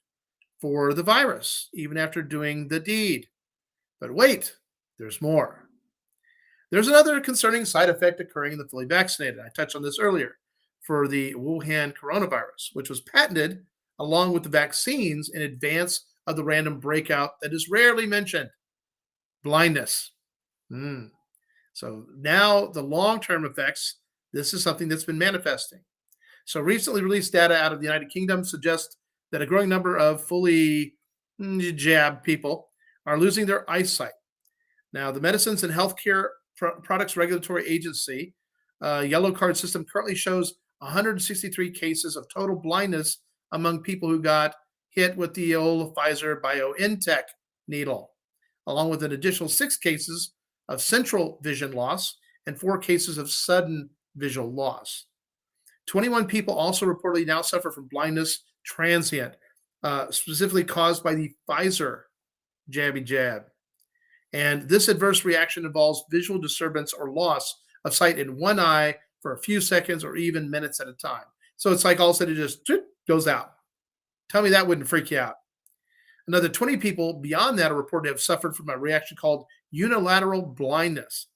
for the virus even after doing the deed. But wait, there's more. There's another concerning side effect occurring in the fully vaccinated. I touched on this earlier for the Wuhan coronavirus, which was patented along with the vaccines in advance of the random breakout that is rarely mentioned: blindness. Mm. So now the long term effects, this is something that's been manifesting. So recently released data out of the United Kingdom suggests that a growing number of fully jabbed people are losing their eyesight. Now, the Medicines and Healthcare Products Regulatory Agency yellow card system currently shows 163 cases of total blindness among people who got hit with the old Pfizer BioNTech needle, along with an additional 6 cases of central vision loss and 4 cases of sudden visual loss. 21 people also reportedly now suffer from blindness transient, specifically caused by the Pfizer jabby jab. And this adverse reaction involves visual disturbance or loss of sight in one eye for a few seconds or even minutes at a time. So it's like all of a sudden it just goes out. Tell me that wouldn't freak you out. Another 20 people beyond that are reported to have suffered from a reaction called unilateral blindness.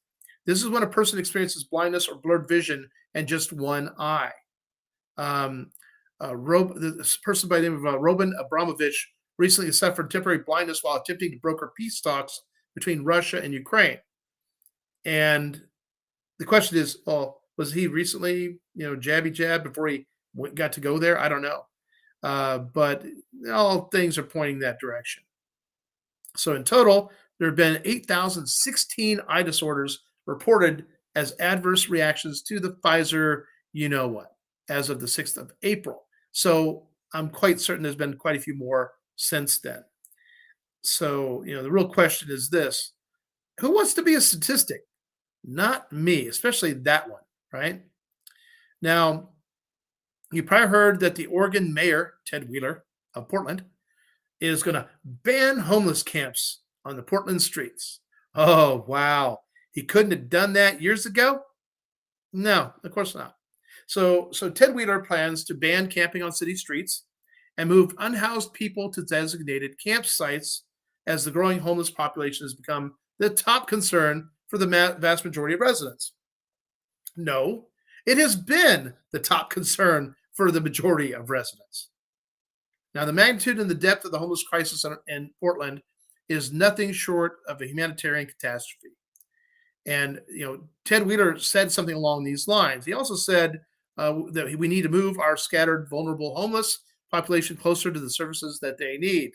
This is when a person experiences blindness or blurred vision in just one eye. This person by the name of Roman Abramovich recently suffered temporary blindness while attempting to broker peace talks between Russia and Ukraine. And the question is, was he recently, jabby jab before he got to go there? I don't know. But all things are pointing that direction. So in total, there have been 8,016 eye disorders reported as adverse reactions to the Pfizer, you know what, as of the 6th of April. So I'm quite certain there's been quite a few more since then. So, the real question is this: who wants to be a statistic? Not me, especially that one, right? Now, you probably heard that the Oregon mayor, Ted Wheeler of Portland, is going to ban homeless camps on the Portland streets. Oh, wow. He couldn't have done that years ago? No, of course not. So Ted Wheeler plans to ban camping on city streets and move unhoused people to designated campsites as the growing homeless population has become the top concern for the vast majority of residents. No, it has been the top concern for the majority of residents. Now, the magnitude and the depth of the homeless crisis in Portland is nothing short of a humanitarian catastrophe. And Ted Wheeler said something along these lines. He also said that we need to move our scattered, vulnerable homeless population closer to the services that they need.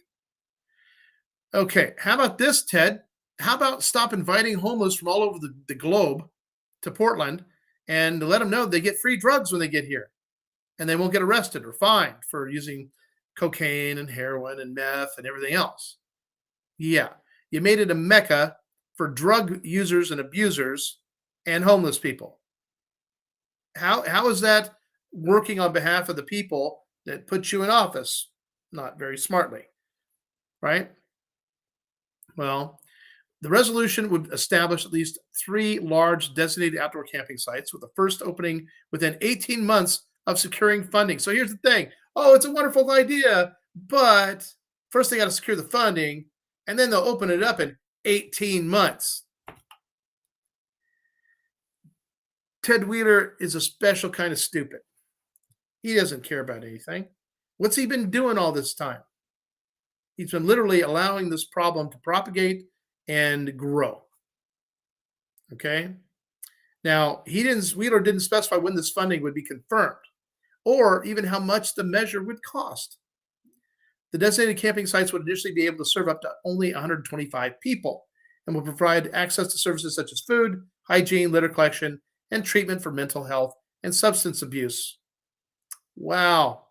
Okay, how about this, Ted? How about stop inviting homeless from all over the globe to Portland and let them know they get free drugs when they get here and they won't get arrested or fined for using cocaine and heroin and meth and everything else? Yeah, you made it a mecca for drug users and abusers and homeless people. How is that working on behalf of the people that put you in office? Not very smartly, right? Well, the resolution would establish at least 3 large designated outdoor camping sites, with the first opening within 18 months of securing funding. So here's the thing. Oh, it's a wonderful idea, but first they got to secure the funding, and then they'll open it up in 18 months. Ted Wheeler is a special kind of stupid. He doesn't care about anything. What's he been doing all this time? He's been literally allowing this problem to propagate and grow. Okay. Now, Wheeler didn't specify when this funding would be confirmed or even how much the measure would cost. The designated camping sites would initially be able to serve up to only 125 people and will provide access to services such as food, hygiene, litter collection, and treatment for mental health and substance abuse. Wow.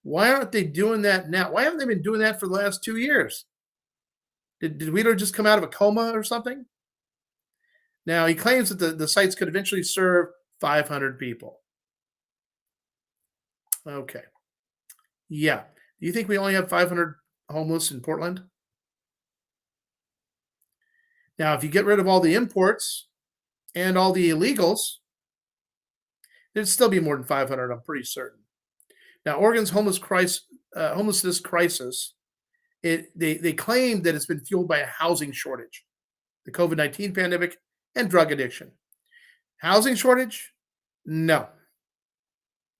Why aren't they doing that now? Why haven't they been doing that for the last 2 years? Did Wheeler just come out of a coma or something? Now, he claims that the sites could eventually serve 500 people. Okay. Yeah. Do you think we only have 500 homeless in Portland? Now, if you get rid of all the imports and all the illegals, there'd still be more than 500, I'm pretty certain. Now, Oregon's homelessness crisis, they claim that it's been fueled by a housing shortage, the COVID-19 pandemic, and drug addiction. Housing shortage? No.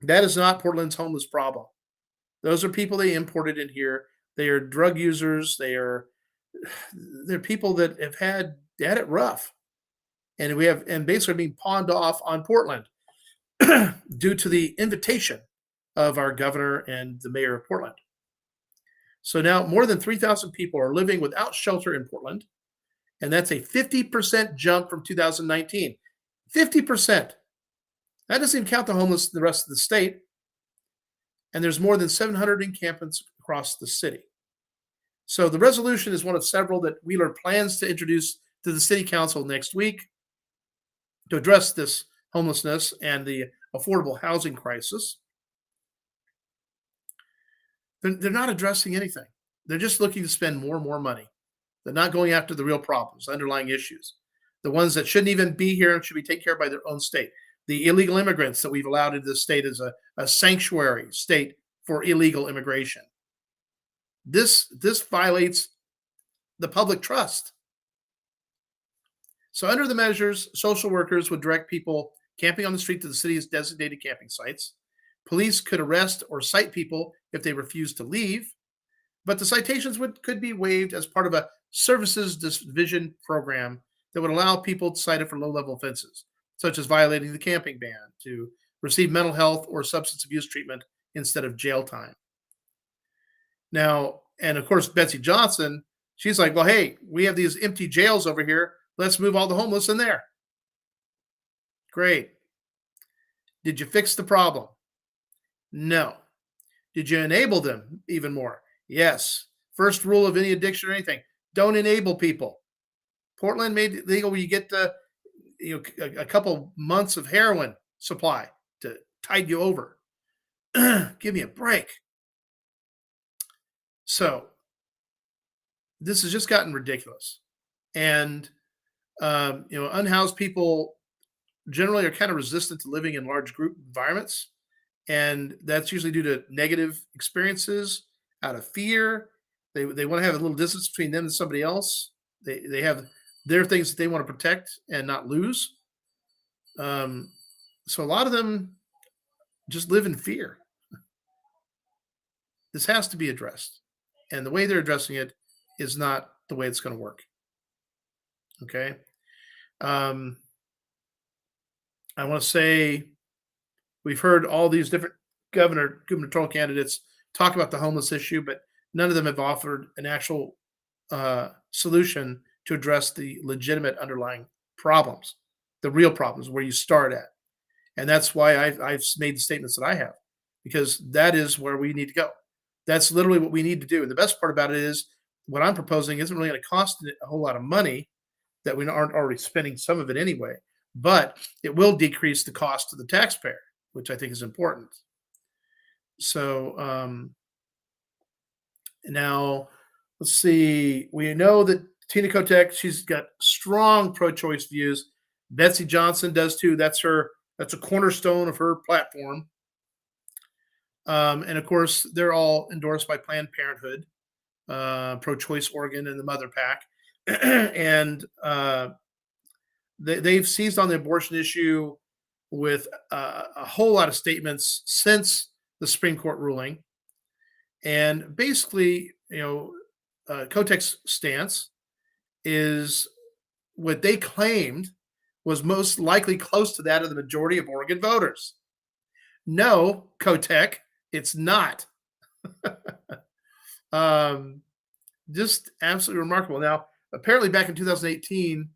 That is not Portland's homeless problem. Those are people they imported in here. They are drug users. They're people that have had it rough. And basically being pawned off on Portland due to the invitation of our governor and the mayor of Portland. So now more than 3,000 people are living without shelter in Portland, and that's a 50% jump from 2019. 50%. That doesn't even count the homeless in the rest of the state. And there's more than 700 encampments across the city. So the resolution is one of several that Wheeler plans to introduce to the city council next week to address this homelessness and the affordable housing crisis. They're not addressing anything. They're just looking to spend more and more money. They're not going after the real problems, underlying issues, the ones that shouldn't even be here and should be taken care of by their own state. The illegal immigrants that we've allowed into the state as a sanctuary state for illegal immigration. This violates the public trust. So under the measures, social workers would direct people camping on the street to the city's designated camping sites. Police could arrest or cite people if they refuse to leave, but the citations could be waived as part of a services division program that would allow people cited for low-level offenses, such as violating the camping ban, to receive mental health or substance abuse treatment instead of jail time. Now, and of course, Betsy Johnson, She's like, well, hey, we have these empty jails over here. Let's move all the homeless in there. Great. Did you fix the problem? No. Did you enable them even more? Yes. First rule of any addiction or anything: don't enable people. Portland made it legal where you get the a couple months of heroin supply to tide you over. Give me a break. So this has just gotten ridiculous, and unhoused people generally are kind of resistant to living in large group environments, and that's usually due to negative experiences out of fear. They want to have a little distance between them and somebody else. They have their things that they want to protect and not lose. Um, so a lot of them just live in fear. This has to be addressed, and the way they're addressing it is not the way it's going to work. Okay. Um, I want to say we've heard all these different gubernatorial candidates talk about the homeless issue, but none of them have offered an actual solution to address the legitimate underlying problems, the real problems where you start at. And that's why I've made the statements that I have, because that is where we need to go. That's literally what we need to do. And the best part about it is what I'm proposing isn't really going to cost a whole lot of money that we aren't already spending some of it anyway, but it will decrease the cost to the taxpayer, which I think is important. So now let's see. We know that Tina Kotek, she's got strong pro-choice views. Betsy Johnson does too. That's a cornerstone of her platform. And of course, they're all endorsed by Planned Parenthood, Pro-Choice Oregon, and the Mother Pack. And they've seized on the abortion issue with a whole lot of statements since the Supreme Court ruling. And basically, Kotek's stance is what they claimed was most likely close to that of the majority of Oregon voters. No, Kotek, it's not. Just absolutely remarkable. Now, apparently, back in 2018,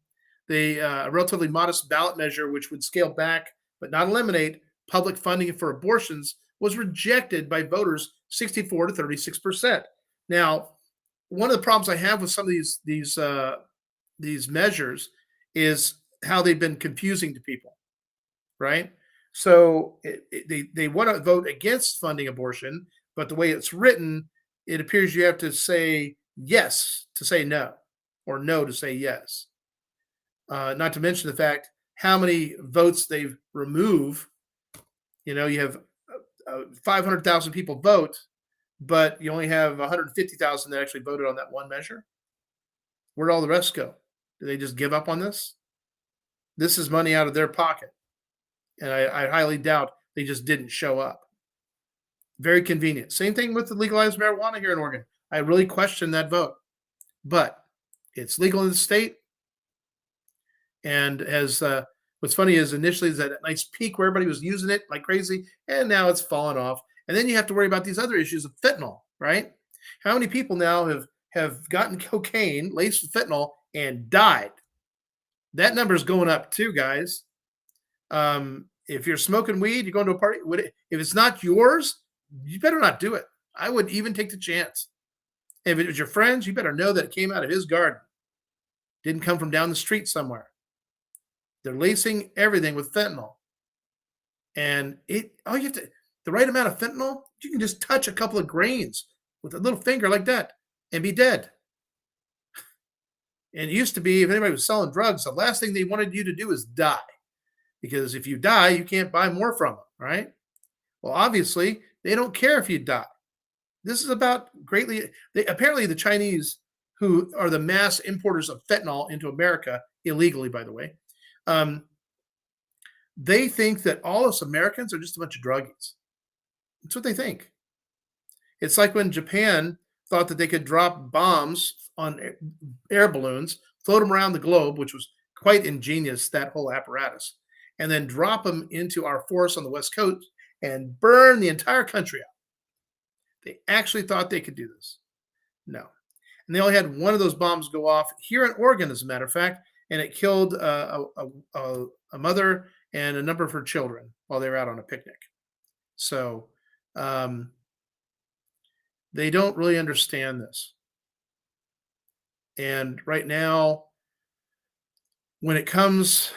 a relatively modest ballot measure, which would scale back but not eliminate public funding for abortions, was rejected by voters 64 to 36%. Now, one of the problems I have with some of these measures is how they've been confusing to people, right? So they want to vote against funding abortion, but the way it's written, it appears you have to say yes to say no, or no to say yes. Not to mention the fact how many votes they remove. You have 500,000 people vote, but you only have 150,000 that actually voted on that one measure. Where'd all the rest go? Do they just give up on this? This is money out of their pocket. And I highly doubt they just didn't show up. Very convenient. Same thing with the legalized marijuana here in Oregon. I really question that vote. But it's legal in the state. And as what's funny is initially is that nice peak where everybody was using it like crazy, and now it's fallen off. And then you have to worry about these other issues of fentanyl, right? How many people now have gotten cocaine laced with fentanyl and died? That number is going up too, guys. If you're smoking weed, you're going to a party. If it's not yours, you better not do it. I would even take the chance. If it was your friend's, you better know that it came out of his garden. Didn't come from down the street somewhere. They're lacing everything with fentanyl. And all you have to, the right amount of fentanyl, you can just touch a couple of grains with a little finger like that and be dead. And it used to be if anybody was selling drugs, the last thing they wanted you to do is die. Because if you die, you can't buy more from them, right? Well, obviously, they don't care if you die. This is about apparently the Chinese, who are the mass importers of fentanyl into America, illegally, by the way, they think that all us Americans are just a bunch of druggies. That's what they think. It's like when Japan thought that they could drop bombs on air balloons, float them around the globe, which was quite ingenious, that whole apparatus, and then drop them into our forests on the West Coast and burn the entire country out. They actually thought they could do this. No. and they only had one of those bombs go off here in Oregon, as a matter of fact, and it killed a mother and a number of her children while they were out on a picnic. So um, they don't really understand this. And right now, when it comes,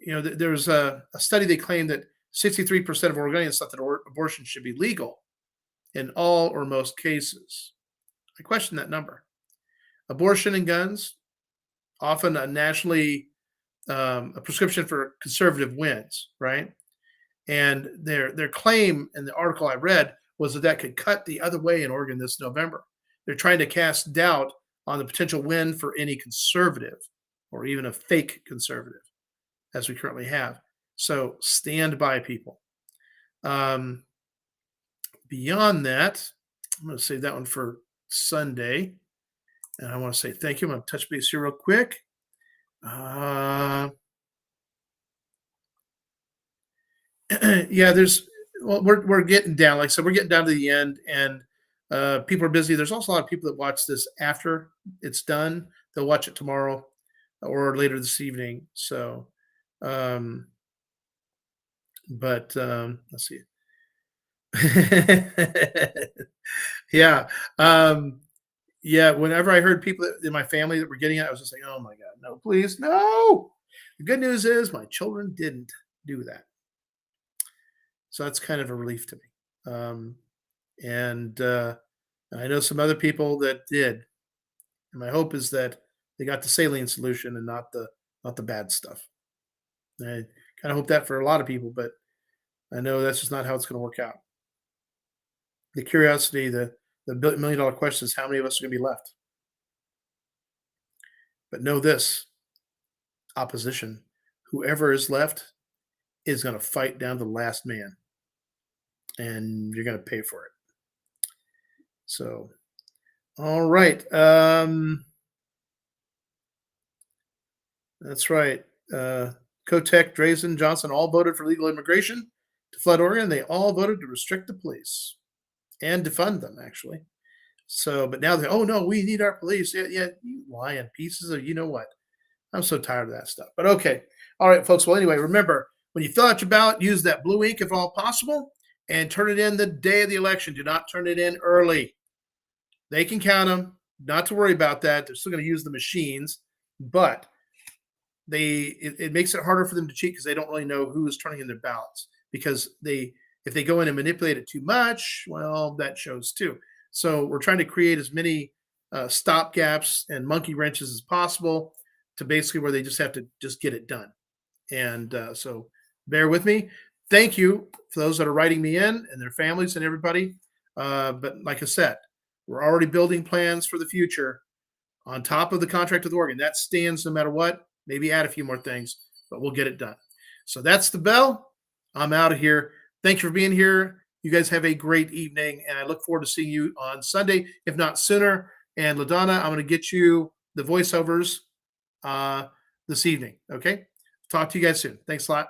there's a study they claim that 63% of Oregonians thought that abortion should be legal in all or most cases. I question that number. Abortion and guns, often a nationally a prescription for conservative wins, right? And their claim in the article I read was that that could cut the other way in Oregon this November. They're trying to cast doubt on the potential win for any conservative or even a fake conservative, as we currently have. So stand by, people. Beyond that, I'm going to save that one for Sunday. And I want to say thank you. I'm going to touch base here real quick. Yeah, we're getting down. Like I said, we're getting down to the end, and people are busy. There's also a lot of people that watch this after it's done. They'll watch it tomorrow or later this evening. So, um, but let's see. Yeah. Yeah, whenever I heard people in my family that were getting it, I was just like, "Oh my god, no, please, no!" The good news is my children didn't do that, so that's kind of a relief to me. And I know some other people that did, and my hope is that they got the saline solution and not the bad stuff. I kind of hope that for a lot of people, but I know that's just not how it's going to work out. The curiosity, the $1 million question is how many of us are going to be left? But know this, opposition, whoever is left is going to fight down to the last man, and you're going to pay for it. So, all right. That's right. Kotek, Drazen, Johnson all voted for legal immigration to flood Oregon. They all voted to restrict the police and defund them, actually. So, but now oh no, we need our police. Yeah, yeah, you lying pieces of, you know what? I'm so tired of that stuff. But okay. All right, folks. Well, anyway, remember, when you fill out your ballot, use that blue ink if all possible and turn it in the day of the election. Do not turn it in early. They can count them. Not to worry about that. They're still going to use the machines, but it makes it harder for them to cheat because they don't really know who is turning in their ballots, because if they go in and manipulate it too much, well, that shows too. So we're trying to create as many stop gaps and monkey wrenches as possible to basically where they just have to just get it done. And so bear with me. Thank you for those that are writing me in and their families and everybody. But like I said, we're already building plans for the future on top of the contract with Oregon. That stands no matter what. Maybe add a few more things, but we'll get it done. So that's the bell. I'm out of here. Thanks for being here. You guys have a great evening, and I look forward to seeing you on Sunday, if not sooner. And LaDonna, I'm going to get you the voiceovers this evening. Okay? Talk to you guys soon. Thanks a lot.